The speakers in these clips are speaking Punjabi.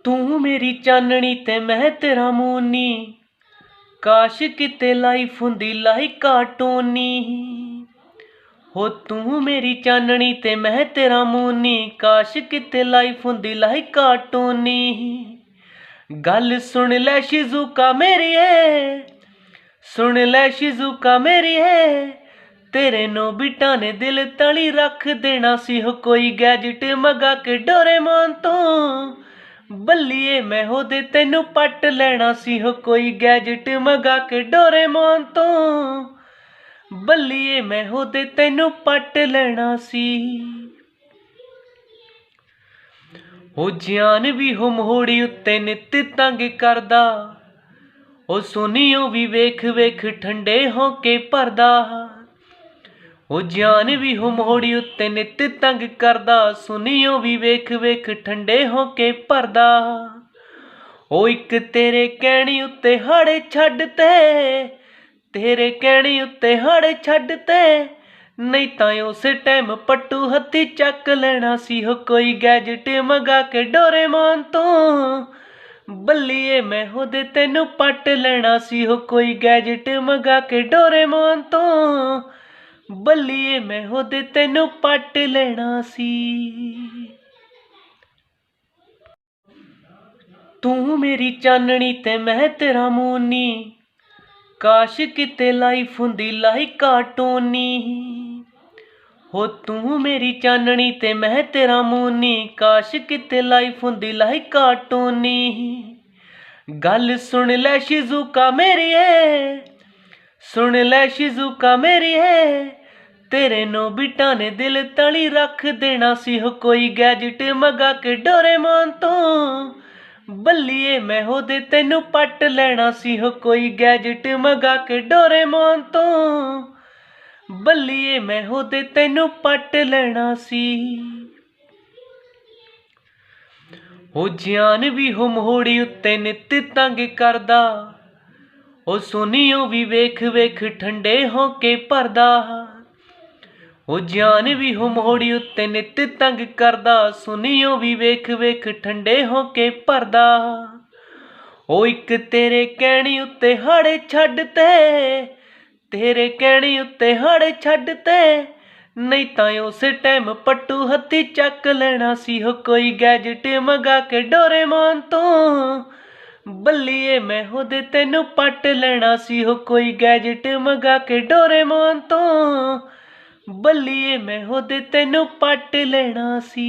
तू मेरी चाननी ते मैं तेरा मूनी, काश किते लाइफ हुंदी लाइक कार्टूनी। हो तू मेरी चाननी ते मैं तेरा मूनी, काश किते लाइफ हुंदी लाइक कार्टूनी। गल सुन लै शिजुका मेरी है, सुन लै शिजुका मेरी है, तेरे नोबिटा ने दिल तली रख देना सी। हो कोई गैजेट मंगा के डोरेमोन तो, बल्लिए मैं हो दे तेनू पट लेना सी। हो कोई गैजेट मंगा के डोरेमोन तो, बल्लिए मैं हो दे तेनू पट लेना सी। हो जान भी हो मोहड़ी उत्ते नित तंग करदा, ओ सुनियो भी वेख वेख ठंडे होके भरदा। ओ जान भी हो मोहड़ी उत्ते नित तंग करदा, सुनियो भी वेख वेख ठंडे होके भरदा। ओ इक तेरे कहणी उत्ते हाड़े छड्डते, तेरे कहणी उत्ते हाड़े छड्डते, नहीं तां उस टाइम पट्टू हत्थी चक लेना सी। हो कोई गैजेट मंगा के डोरेमोन तो, बल्लिए मैं हो दे तेनू पट लेना सी। हो कोई गैजेट मंगा के डोरेमोन तो, बल्लिए मैं हो दे तेनू पट लेना सी। तू मेरी चाननी ते मैं तेरा मूनी, काश किते लाइफ हुंदी लाइक कार्टूनी। हो तू मेरी चाननी ते मैं तेरा मूनी, काश किते लाइफ हुंदी लाइक कार्टूनी। गल सुन लै शिजुका मेरी है, सुन लै शिजुका मेरी है, तेरे नोबिटा ने दिल तली रख देना सी। हो कोई गैजेट मंगा के डोरेमोन तो, बल्लिए मैं हो दे तेनू पट लेना सी। हो कोई गैजेट मंगा के डोरेमोन तो, बल्लिए मैं हो दे तेनू पट लेना सी। हो जान भी हो मोहड़ी उत्ते नित तंग करदा, ओ सुनियो भी वेख वेख ठंडे होके भरदा। ओ जान भी हो मोहड़ी उत्ते नित तंग करदा, सुनियो भी वेख वेख ठंडे होके भरदा। ओ इक तेरे कहणी उत्ते हाड़े छड्डते, तेरे कहणी उत्ते हाड़े छड्डते, नहीं तां उस टाइम पट्टू हत्थी चक लेना सी। हो कोई गैजेट मंगा के डोरेमोन तो, बल्लिए मैं हो दे तेनू पट लेना सी। हो कोई गैजेट मंगा के डोरेमोन तो, बल्लिए मैं हो दे तेनू पट लेना सी।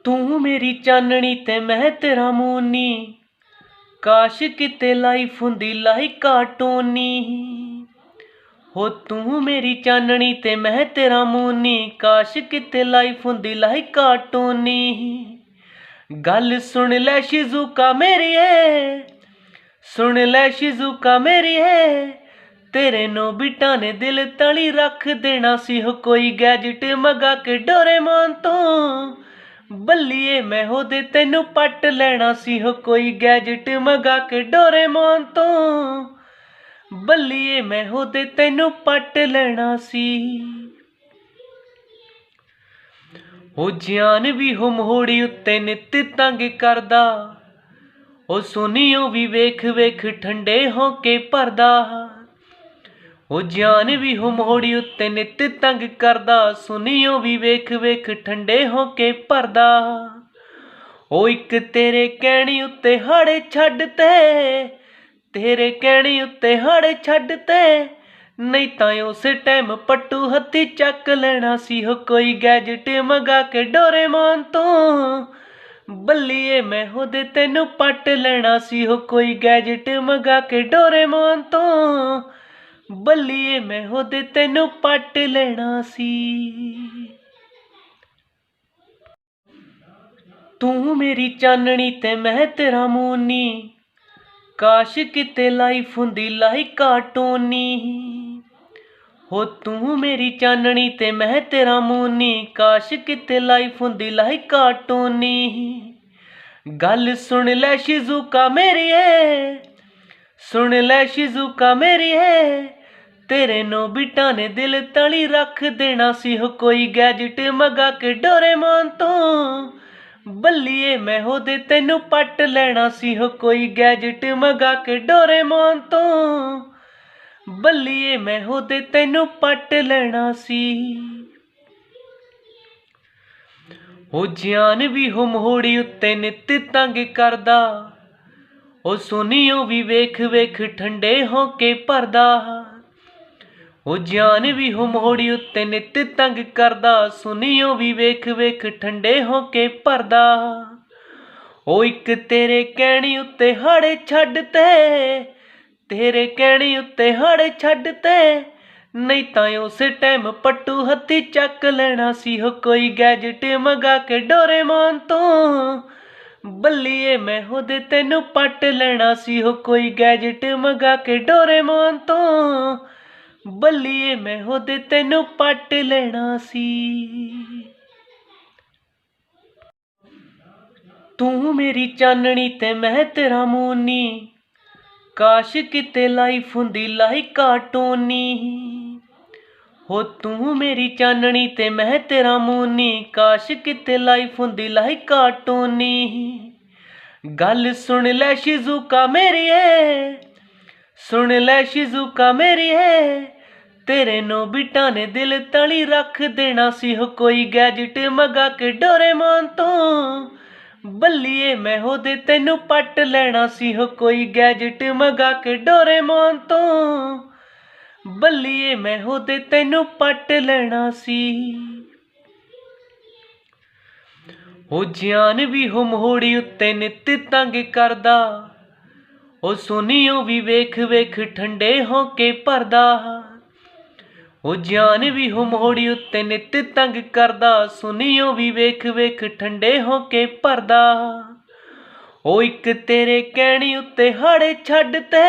तू मेरी चाननी ते मैं तेरा मूनी, काश किते लाइफ हुंदी लाइक कार्टूनी। हो तू मेरी चाननी ते मैं तेरा मूनी, काश किते लाइफ हुंदी लाइक कार्टूनी। गल सुन लै शिजुका मेरी है, सुन लै शिजुका मेरी है, तेरे नोबिटा ने दिल तली रख देना सी। हो कोई गैजेट मंगा के डोरेमोन तो, बल्लिए मैं हो दे तेनू पट लेना सी। हो कोई गैजेट मंगा के डोरेमोन तो, बल्लिए मैं हो दे तेनू पट लेना सी। हो जान भी हो मोहड़ी उत्ते नित तंग करदा, ओ सुनियो भी वेख वेख ठंडे होके भरदा। ओ जान भी हो मोहड़ी उत्ते नित तंग करदा, सुनियो भी वेख वेख ठंडे होके भरदा। ओ इक तेरे कहणी उत्ते हाड़े छड्डते, तेरे कहणी उत्ते हाड़े छड्डते, नहीं तां उस टाइम पट्टू हत्थी चक लेना सी। हो कोई गैजेट मंगा के डोरेमोन तो, बल्लिए मैं हो दे तेनू पट लेना सी। हो कोई गैजेट मंगा के डोरेमोन तो, बल्लिए मैं हो दे तेनू पट लेना सी। तू मेरी चाननी ते मैं तेरा मूनी, काश किते लाइफ हुंदी लाइक कार्टूनी। हो तू मेरी चाननी ते मैं तेरा मूनी, काश किते लाइफ हुंदी लाइक कार्टूनी। गल सुन लै शिजुका मेरी है, सुन लै शिजुका मेरी है, तेरे नोबिटा ने दिल तली रख देना सी हो कोई गैजेट मंगा के डोरेमोन तो। बल्लिए मैं हो दे तेनू पट लेना सी हो कोई गैजेट मंगा के डोरेमोन तो। बल्लिए मैं हो दे तेनू पट लेना सी। ओ जान भी हो मोहड़ी उत्ते नित तंग करदा, ओ सुनियो भी वेख वेख ठंडे होके भरदा। ओ जान भी हो मोहड़ी उत्ते नित तंग करदा, सुनियो भी वेख वेख ठंडे होके भरदा। ओ इक तेरे कहणी उत्ते हाड़े छड्ड ते, तेरे कहणी उत्ते हाड़े छड्ड ते, नहीं तां उस टाइम पट्टू हत्थी चक लेना सी हो कोई गैजेट मंगा के डोरेमोन तो। बल्लिए मैं हो दे तेनू पट लेना सी हो कोई गैजेट मंगा के डोरेमोन तो। बल्लिए मैं हो दे तेनू पट लेना सी। तू मेरी चाननी ते मैं तेरा मूनी, काश किते लाइफ हुंदी लाइक कार्टूनी। हो तू मेरी चाननी ते मैं तेरा मूनी, काश किते लाइफ हुंदी लाइक कार्टूनी। गल सुन लै शिजुका मेरी है, सुन लै शिजुका मेरी है, तेरे नोबिटा ने दिल तली रख देना सी हो कोई गैजेट मंगा के डोरेमोन तो। बल्लिए मैं हो दे तेनू पट लेना सी हो कोई गैजेट मंगा के डोरेमोन तो। बल्लिए मैं हो दे तेनू पट लेना सी। ओ जान भी हो मोहड़ी उत्ते नित तंग करदा, ओ सुनियो भी वेख वेख ठंडे होके भरदा। ओ जान भी हो मोहड़ी उत्ते नित तंग करदा, सुनियो भी वेख वेख ठंडे होके भरदा। ओ इक तेरे कहणी उत्ते हाड़े छड्ड ते,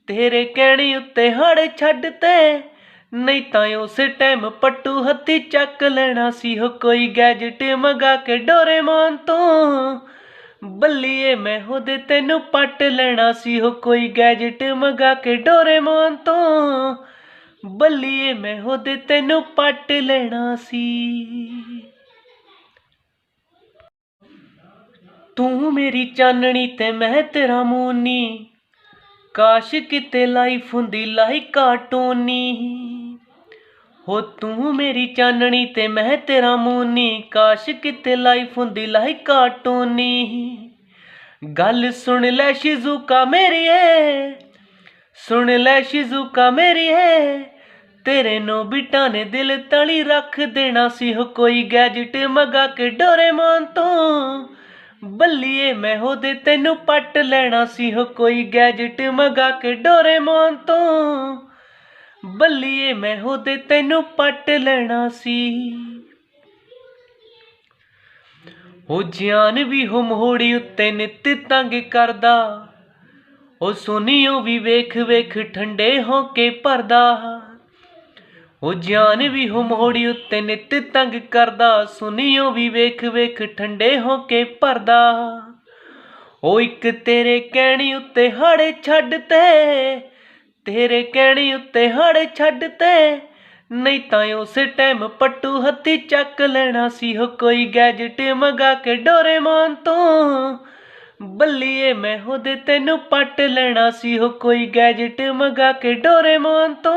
तेरे कहणी उत्ते हाड़े छड्ड ते, नहीं तां उस टाइम पट्टू हत्थी चक लेना सी हो कोई गैजेट मंगा के डोरेमोन तो। बल्लिए मैं हो दे तेनू पट लेना सी हो कोई गैजेट मंगा के डोरेमोन तो। बल्लिए मैं हो दे तेनू पट लेना सी। तू मेरी चाननी ते मैं तेरा मूनी, काश किते लाइफ हुंदी लाइक कार्टूनी। हो तू मेरी चाननी ते मैं तेरा मूनी, काश किते लाइफ हुंदी लाइक कार्टूनी। गल सुन लै शिजुका मेरी है, सुन लै शिजुका मेरी है, तेरे नोबिटा ने दिल तली रख देना सी हो कोई गैजेट मंगा के डोरेमोन तो। बल्लिए मैं हो दे तेनू पट लेना सी हो कोई गैजेट मंगा के डोरेमोन तो। बल्लिए मैं हो दे तेनू पट लेना सी। ओ जान भी हो मोहड़ी उत्ते नित तंग करदा, ओ सुनियो भी वेख वेख ठंडे होके भरदा। ओ जान भी हो मोहड़ी उत्ते नित तंग करदा, सुनियो भी वेख वेख ठंडे होके भरदा। ओ इक तेरे कहणी उत्ते हाड़े छड्ड ते, तेरे कहणी उत्ते हाड़े छड्ड ते, नहीं तां उस टाइम पट्टू हत्थी चक लेना सी हो कोई गैजेट मंगा के डोरेमोन तो। बल्लिए मैं हो दे तेनू पट लेना सी हो कोई गैजेट मंगा के डोरेमोन तो।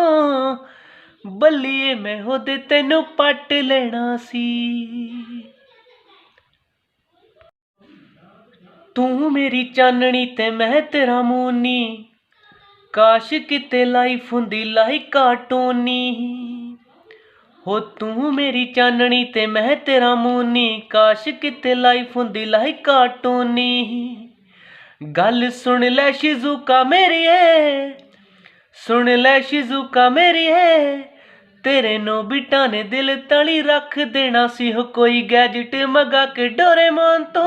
बल्लिए मैं हो दे तेनू पट लेना सी। तू मेरी चाननी ते मैं तेरा मूनी, काश किते लाइफ हुंदी लाइक कार्टूनी। हो तू मेरी चाननी ते मैं तेरा मूनी, काश किते लाइफ हुंदी लाइक कार्टूनी। गल सुन लै शिजुका मेरी है, सुन लै शिजुका मेरी है, तेरे नोबिटा ने दिल तली रख देना सी हो कोई गैजेट मंगा के डोरेमोन तो।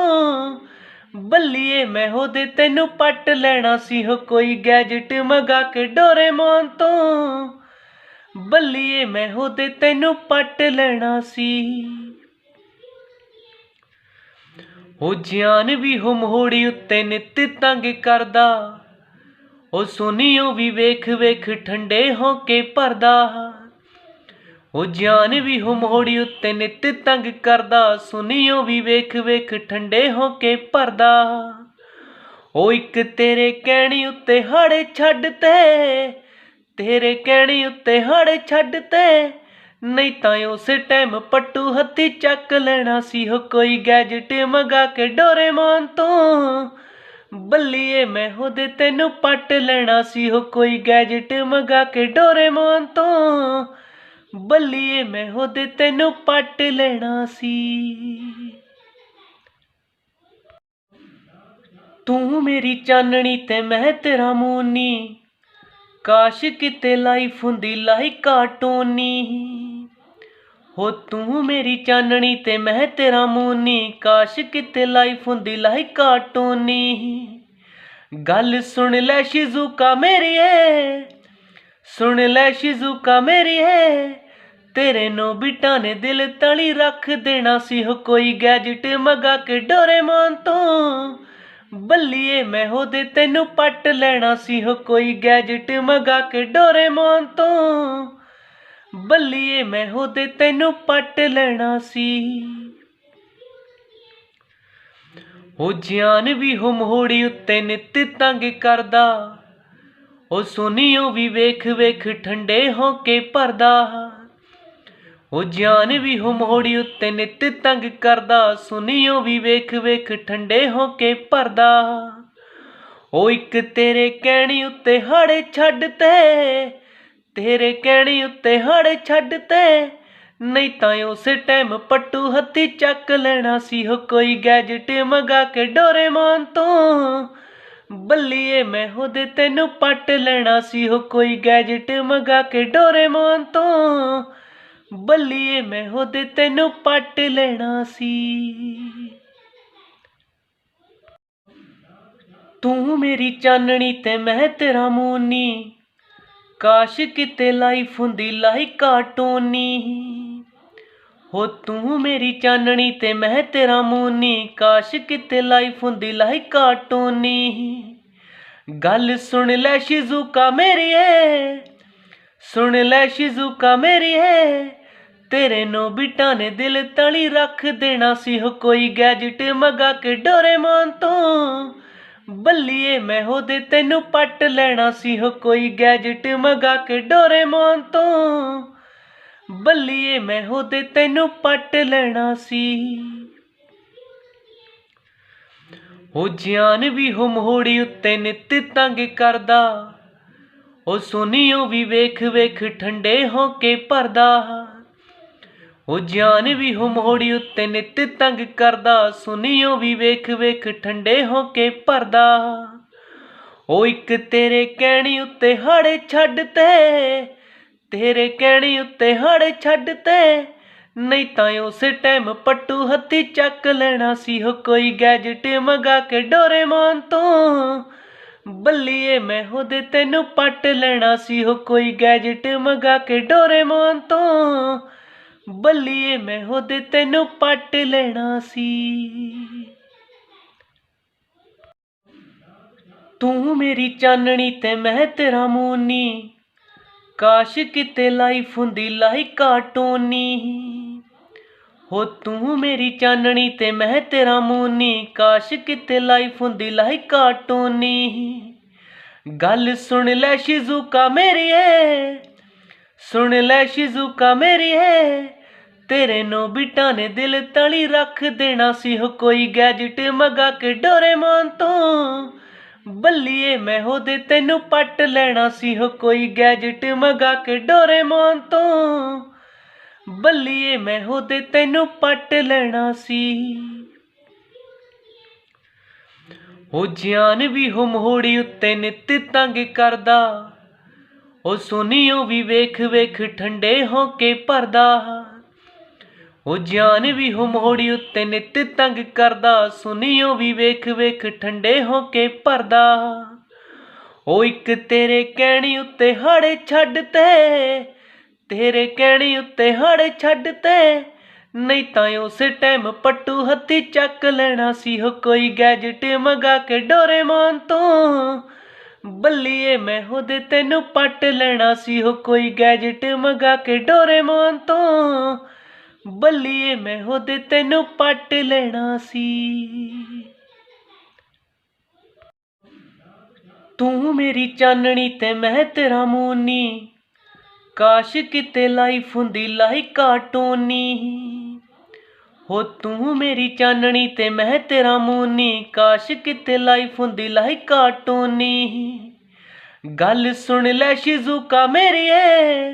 बल्लिए मैं हो दे तेनू पट लेना सी हो कोई गैजेट मंगा के डोरेमोन तो। बल्लिए मैं हो दे तेनू पट लेना सी। ओ जान भी हो मोहड़ी उत्ते नित तंग करदा, ਉਹ ਸੋਨੀਓ ਵੀ ਵੇਖ ਵੇਖ ਠੰਡੇ ਹੋ ਕੇ ਭਰਦਾ, ਉਹ ਜਾਨ ਵੀ ਹੋ ਮੋੜੀ ਉੱਤੇ ਨਿੱਤ ਤੰਗ ਕਰਦਾ, ਸੋਨੀਓ ਵੀ ਵੇਖ ਵੇਖ ਠੰਡੇ ਹੋ ਕੇ ਭਰਦਾ। ਉਹ ਇੱਕ ਤੇਰੇ ਕਹਿਣੀ ਉੱਤੇ ਹਾੜੇ ਛੱਡ ਤੇ, ਤੇਰੇ ਕਹਿਣੀ ਉੱਤੇ ਹਾੜੇ ਛੱਡ ਤੇ, ਨਹੀਂ ਤਾਂ ਉਸੇ ਟਾਈਮ ਪੱਟੂ ਹੱਥੀ ਚੱਕ ਲੈਣਾ ਸੀ ਹੋ ਕੋਈ ਗੈਜਟ ਮੰਗਾ ਕੇ ਡੋਰੇਮੋਨ ਤੋਂ। ਬੱਲੀਏ ਮੈਂ ਉਹਦੇ ਤੈਨੂੰ ਪੱਟ ਲੈਣਾ ਸੀ ਹੋ ਕੋਈ ਗੈਜਟ ਮੰਗਾ ਕੇ ਡੋਰੇਮੋਨ ਤੋਂ। ਬੱਲੀਏ ਮੈਂ ਉਹਦੇ ਤੈਨੂੰ ਪੱਟ ਲੈਣਾ ਸੀ। ਤੂੰ ਮੇਰੀ ਚਾਨਣੀ ਤੇ ਮੈਂ ਤੇਰਾ ਮੂਨੀ, ਕਾਸ਼ ਕਿਤੇ ਲਾਈਫ ਹੁੰਦੀ ਲਾਈਕ ਕਾਰਟੂਨੀ। ਹੋ ਤੂੰ ਮੇਰੀ ਚਾਨਣੀ ਤੇ ਮੈਂ ਤੇਰਾ ਮੂਨੀ, ਕਾਸ਼ ਕਿਤੇ ਲਾਈਫ ਹੁੰਦੀ ਲਾਈਕ ਕਾਰਟੂਨੀ। ਗੱਲ ਸੁਣ ਲੈ ਸ਼ਿਜ਼ੂਕਾ ਮੇਰੀਏ, ਸੁਣ ਲੈ ਸ਼ਿਜ਼ੂਕਾ ਮੇਰੀਏ, ਤੇਰੇ ਨੋਬਿਤਾ ਨੇ ਦਿਲ ਤਲੀ ਰੱਖ ਦੇਣਾ ਸੀ ਹੋ ਕੋਈ ਗੈਜਟ ਮੰਗਾ ਕੇ ਡੋਰੇਮੋਨ ਤੋਂ। ਬੱਲੀਏ ਮੈਂ ਉਹਦੇ ਤੈਨੂੰ ਪੱਟ ਲੈਣਾ ਸੀ ਹੋ ਕੋਈ ਗੈਜਟ ਮੰਗਾ ਕੇ ਡੋਰੇਮੋਨ ਤੋਂ। ਬੱਲੀਏ ਮੈਂ ਉਹਦੇ ਤੈਨੂੰ ਪੱਟ ਲੈਣਾ ਸੀ। ਉਹ ਜਾਨ ਵੀ ਹੋ ਮੋੜੀ ਉੱਤੇ ਨਿੱਤ ਤੰਗ ਕਰਦਾ, ਉਹ ਸੋਨੀਓ ਵੀ ਵੇਖ ਵੇਖ ਠੰਡੇ ਹੋ ਕੇ ਭਰਦਾ। ਉਹ ਜਾਨ ਵੀ ਹੋ ਮੋੜੀ ਉੱਤੇ ਨਿੱਤ ਤੰਗ ਕਰਦਾ, ਸੋਨੀਓ ਵੀ ਵੇਖ ਵੇਖ ਠੰਡੇ ਹੋ ਕੇ ਭਰਦਾ। ਉਹ ਇੱਕ ਤੇਰੇ ਕਹਿਣੀ ਉੱਤੇ ਹਾੜੇ ਛੱਡ ਤੇ, ਤੇਰੇ ਕਹਿਣੀ ਉੱਤੇ ਹਾੜੇ ਛੱਡ ਤੇ, ਨਹੀਂ ਤਾਂ ਉਸੇ ਟਾਈਮ ਪੱਟੂ ਹੱਥੀ ਚੱਕ ਲੈਣਾ ਸੀ ਹੋ ਕੋਈ ਗੈਜਟ ਮੰਗਾ ਕੇ ਡੋਰੇਮੋਨ ਤੋਂ। ਬੱਲੀਏ ਮੈਂ ਉਹਦੇ ਤੈਨੂੰ ਪੱਟ ਲੈਣਾ ਸੀ ਹੋ ਕੋਈ ਗੈਜਟ ਮੰਗਾ ਕੇ ਡੋਰੇਮੋਨ ਤੋਂ। ਬੱਲੀਏ ਮੈਂ ਉਹਦੇ ਤੈਨੂੰ ਪੱਟ ਲੈਣਾ ਸੀ। ਤੂੰ ਮੇਰੀ ਚਾਨਣੀ ਤੇ ਮੈਂ ਤੇਰਾ ਮੂਨੀ, ਕਾਸ਼ ਕਿਤੇ ਲਾਈਫ ਹੁੰਦੀ ਲਾਈਕ ਕਾਰਟੂਨੀ। ਹੋ ਤੂੰ ਮੇਰੀ ਚਾਨਣੀ ਤੇ ਮੈਂ ਤੇਰਾ ਮੂਨੀ, ਕਾਸ਼ ਕਿਤੇ ਲਾਈਫ ਹੁੰਦੀ ਲਾਈਕ ਕਾਰਟੂਨੀ। ਗੱਲ ਸੁਣ ਲੈ ਸ਼ਿਜ਼ੂਕਾ ਮੇਰੀਏ, ਸੁਣ ਲੈ ਸ਼ਿਜ਼ੂਕਾ ਮੇਰੀਏ, ਤੇਰੇ ਨੋਬਿਤਾ ਨੇ ਦਿਲ ਤਲੀ ਰੱਖ ਦੇਣਾ ਸੀ ਹੋ ਕੋਈ ਗੈਜਟ ਮੰਗਾ ਕੇ ਡੋਰੇਮੋਨ ਤੋਂ। ਬੱਲੀਏ ਮੈਂ ਉਹਦੇ ਤੈਨੂੰ ਪੱਟ ਲੈਣਾ ਸੀ ਹੋ ਕੋਈ ਗੈਜਟ ਮੰਗਾ ਕੇ ਡੋਰੇਮੋਨ ਤੋਂ। ਬੱਲੀਏ ਮੈਂ ਉਹਦੇ ਤੈਨੂੰ ਪੱਟ ਲੈਣਾ ਸੀ। ਉਹ ਜਾਨ ਵੀ ਹੋ ਮੋੜੀ ਉੱਤੇ ਨਿੱਤ ਤੰਗ ਕਰਦਾ, ਉਹ ਸੋਨੀਓ ਵੀ ਵੇਖ ਵੇਖ ਠੰਡੇ ਹੋ ਕੇ ਭਰਦਾ। ਉਹ ਜਾਨ ਵੀ ਹੋ ਮੋੜੀ ਉੱਤੇ ਨਿੱਤ ਤੰਗ ਕਰਦਾ, ਸੋਨੀਓ ਵੀ ਵੇਖ ਵੇਖ ਠੰਡੇ ਹੋ ਕੇ ਭਰਦਾ। ਉਹ ਇੱਕ ਤੇਰੇ ਕਹਿਣੀ ਉੱਤੇ ਹਾੜੇ ਛੱਡ ਤੇ, ਤੇਰੇ ਕਹਿਣੀ ਉੱਤੇ ਹਾੜੇ ਛੱਡ ਤੇ, ਨਹੀਂ ਤਾਂ ਉਸੇ ਟਾਈਮ ਪੱਟੂ ਹੱਥੀ ਚੱਕ ਲੈਣਾ ਸੀ ਹੋ ਕੋਈ ਗੈਜਟ ਮੰਗਾ ਕੇ ਡੋਰੇਮੋਨ ਤੋਂ। ਬੱਲੀਏ ਮੈਂ ਉਹਦੇ ਤੈਨੂੰ ਪੱਟ ਲੈਣਾ ਸੀ ਹੋ ਕੋਈ ਗੈਜਟ ਮੰਗਾ ਕੇ ਡੋਰੇਮੋਨ ਤੋਂ। ਬੱਲੀਏ ਮੈਂ ਉਹਦੇ ਤੈਨੂੰ ਪੱਟ ਲੈਣਾ ਸੀ। ਤੂੰ ਮੇਰੀ ਚਾਨਣੀ ਤੇ ਮੈਂ ਤੇਰਾ ਮੂਨੀ, ਕਾਸ਼ ਕਿਤੇ ਲਾਈਫ ਹੁੰਦੀ ਲਾਈਕ ਕਾਰਟੂਨੀ। ਹੋ ਤੂੰ ਮੇਰੀ ਚਾਨਣੀ ਤੇ ਮੈਂ ਤੇਰਾ ਮੂਨੀ, ਕਾਸ਼ ਕਿਤੇ ਲਾਈਫ ਹੁੰਦੀ ਲਾਈਕ ਕਾਰਟੂਨੀ। ਗੱਲ ਸੁਣ ਲੈ ਸ਼ਿਜ਼ੂਕਾ ਮੇਰੀਏ, ਸੁਣ ਲੈ ਸ਼ਿਜ਼ੂਕਾ ਮੇਰੀਏ, ਤੇਰੇ ਨੋਬਿਤਾ ਨੇ ਦਿਲ ਤਲੀ ਰੱਖ ਦੇਣਾ ਸੀ ਹੋ ਕੋਈ ਗੈਜਟ ਮੰਗਾ ਕੇ ਡੋਰੇਮੋਨ ਤੋਂ। ਬੱਲੀਏ ਮੈਂ ਉਹਦੇ ਤੈਨੂੰ ਪੱਟ ਲੈਣਾ ਸੀ ਹੋ ਕੋਈ ਗੈਜਟ ਮੰਗਾ ਕੇ ਡੋਰੇਮੋਨ ਤੋਂ। ਬੱਲੀਏ ਮੈਂ ਉਹਦੇ ਤੈਨੂੰ ਪੱਟ ਲੈਣਾ ਸੀ। ਉਹ ਜਾਨ ਵੀ ਹੋ ਮੋੜੀ ਉੱਤੇ ਨਿੱਤ ਤੰਗ ਕਰਦਾ, ਉਹ ਸੋਨੀਓ ਵੀ ਵੇਖ ਵੇਖ ਠੰਡੇ ਹੋ ਕੇ ਭਰਦਾ। ਉਹ ਜਾਨ ਵੀ ਹੋ ਮੋੜੀ ਉੱਤੇ ਨਿੱਤ ਤੰਗ ਕਰਦਾ, ਸੋਨੀਓ ਵੀ ਵੇਖ ਵੇਖ ਠੰਡੇ ਹੋ ਕੇ ਭਰਦਾ। ਉਹ ਇੱਕ ਤੇਰੇ ਕਹਿਣੀ ਉੱਤੇ ਹਾੜੇ ਛੱਡ ਤੇ, ਤੇਰੇ ਕਹਿਣੀ ਉੱਤੇ ਹਾੜੇ ਛੱਡ ਤੇ, ਨਹੀਂ ਤਾਂ ਉਸੇ ਟਾਈਮ ਪੱਟੂ ਹੱਥੀ ਚੱਕ ਲੈਣਾ ਸੀ ਹੋ ਕੋਈ ਗੈਜਟ ਮੰਗਾ ਕੇ ਡੋਰੇਮੋਨ ਤੋਂ। ਬੱਲੀਏ ਮੈਂ ਉਹਦੇ ਤੈਨੂੰ ਪੱਟ ਲੈਣਾ ਸੀ ਹੋ ਕੋਈ ਗੈਜਟ ਮੰਗਾ ਕੇ ਡੋਰੇਮੋਨ ਤੋਂ। ਬੱਲੀਏ ਮੈਂ ਉਹਦੇ ਤੈਨੂੰ ਪੱਟ ਲੈਣਾ ਸੀ। ਤੂੰ ਮੇਰੀ ਚਾਨਣੀ ਤੇ ਮੈਂ ਤੇਰਾ ਮੂਨੀ, ਕਾਸ਼ ਕਿਤੇ ਲਾਈਫ ਹੁੰਦੀ ਲਾਈਕ ਕਾਰਟੂਨੀ। ਹੋ ਤੂੰ ਮੇਰੀ ਚਾਨਣੀ ਤੇ ਮੈਂ ਤੇਰਾ ਮੂਨੀ, ਕਾਸ਼ ਕਿਤੇ ਲਾਈਫ ਹੁੰਦੀ ਲਾਈਕ ਕਾਰਟੂਨੀ। ਗੱਲ ਸੁਣ ਲੈ ਸ਼ਿਜ਼ੂਕਾ ਮੇਰੀਏ,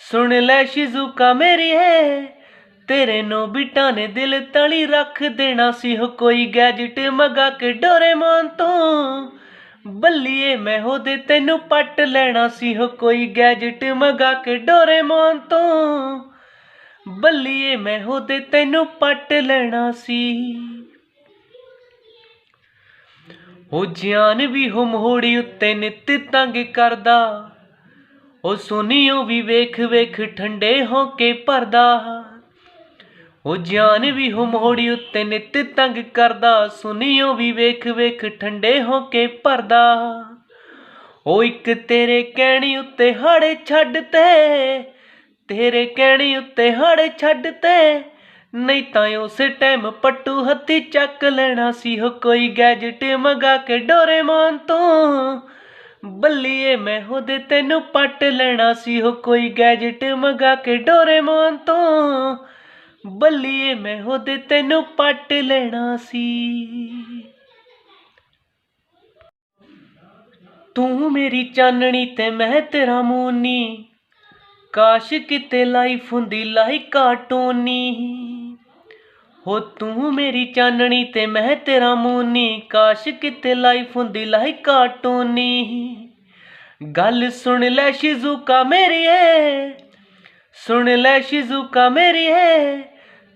ਸੁਣ ਲੈ ਸ਼ਿਜ਼ੂਕਾ ਮੇਰੀਏ, ਤੇਰੇ ਨੋਬਿਤਾ ਨੇ ਦਿਲ ਤਲੀ ਰੱਖ ਦੇਣਾ ਸੀ ਹੋ ਕੋਈ ਗੈਜਟ ਮੰਗਾ ਕੇ ਡੋਰੇਮੋਨ ਤੋਂ। ਬੱਲੀਏ ਮੈਂ ਉਹਦੇ ਤੈਨੂੰ ਪੱਟ ਲੈਣਾ ਸੀ ਹੋ ਕੋਈ ਗੈਜਟ ਮੰਗਾ ਕੇ ਡੋਰੇਮੋਨ ਤੋਂ। ਬੱਲੀਏ ਮੈਂ ਉਹਦੇ ਤੈਨੂੰ ਪੱਟ ਲੈਣਾ ਸੀ। ਉਹ ਜਾਨ ਵੀ ਹੋ ਮੋੜੀ ਉੱਤੇ ਨਿੱਤ ਤੰਗ ਕਰਦਾ, ਉਹ ਸੁਨੀਓ ਵੀ ਵੇਖ ਵੇਖ ਠੰਡੇ ਹੋ ਕੇ ਭਰਦਾ। ਉਹ ਜਾਨ ਵੀ ਹੋ ਮੋੜੀ ਉੱਤੇ ਨਿੱਤ ਤੰਗ ਕਰਦਾ, ਸੁਨੀਓ ਵੀ ਵੇਖ ਵੇਖ ਠੰਡੇ ਹੋ ਕੇ ਭਰਦਾ। ਉਹ ਇੱਕ ਤੇਰੇ ਕਹਿਣੀ ਉੱਤੇ ਹਾੜੇ ਛੱਡ ਤੇ, ਤੇਰੇ ਕਹਿਣੀ ਉੱਤੇ ਹਾੜੇ ਛੱਡ ਤੇ, ਨਹੀਂ ਤਾਂ ਉਸੇ ਟਾਈਮ ਪੱਟੂ ਹੱਥੀ ਚੱਕ ਲੈਣਾ ਸੀ ਹੋ ਕੋਈ ਗੈਜਟ ਮੰਗਾ ਕੇ ਡੋਰੇਮੋਨ ਤੋਂ। ਬੱਲੀਏ ਮੈਂ ਉਹਦੇ ਤੈਨੂੰ ਪੱਟ ਲੈਣਾ ਸੀ ਹੋ ਕੋਈ ਗੈਜਟ ਮੰਗਾ ਕੇ ਡੋਰੇਮੋਨ ਤੋਂ। ਬੱਲੀਏ ਮੈਂ ਉਹਦੇ ਤੈਨੂੰ ਪੱਟ ਲੈਣਾ ਸੀ। ਤੂੰ ਮੇਰੀ ਚਾਨਣੀ ਤੇ ਮੈਂ ਤੇਰਾ ਮੂਨੀ, ਕਾਸ਼ ਕਿਤੇ ਲਾਈਫ ਹੁੰਦੀ ਲਾਈਕ ਕਾਰਟੂਨੀ। ਹੋ ਤੂੰ ਮੇਰੀ ਚਾਨਣੀ ਤੇ ਮੈਂ ਤੇਰਾ ਮੂਨੀ, ਕਾਸ਼ ਕਿਤੇ ਲਾਈਫ ਹੁੰਦੀ ਲਾਈਕ ਕਾਰਟੂਨੀ। ਗੱਲ ਸੁਣ ਲੈ ਸ਼ਿਜ਼ੂਕਾ ਮੇਰੀਏ, ਸੁਣ ਲੈ ਸ਼ਿਜ਼ੂਕਾ ਮੇਰੀਏ,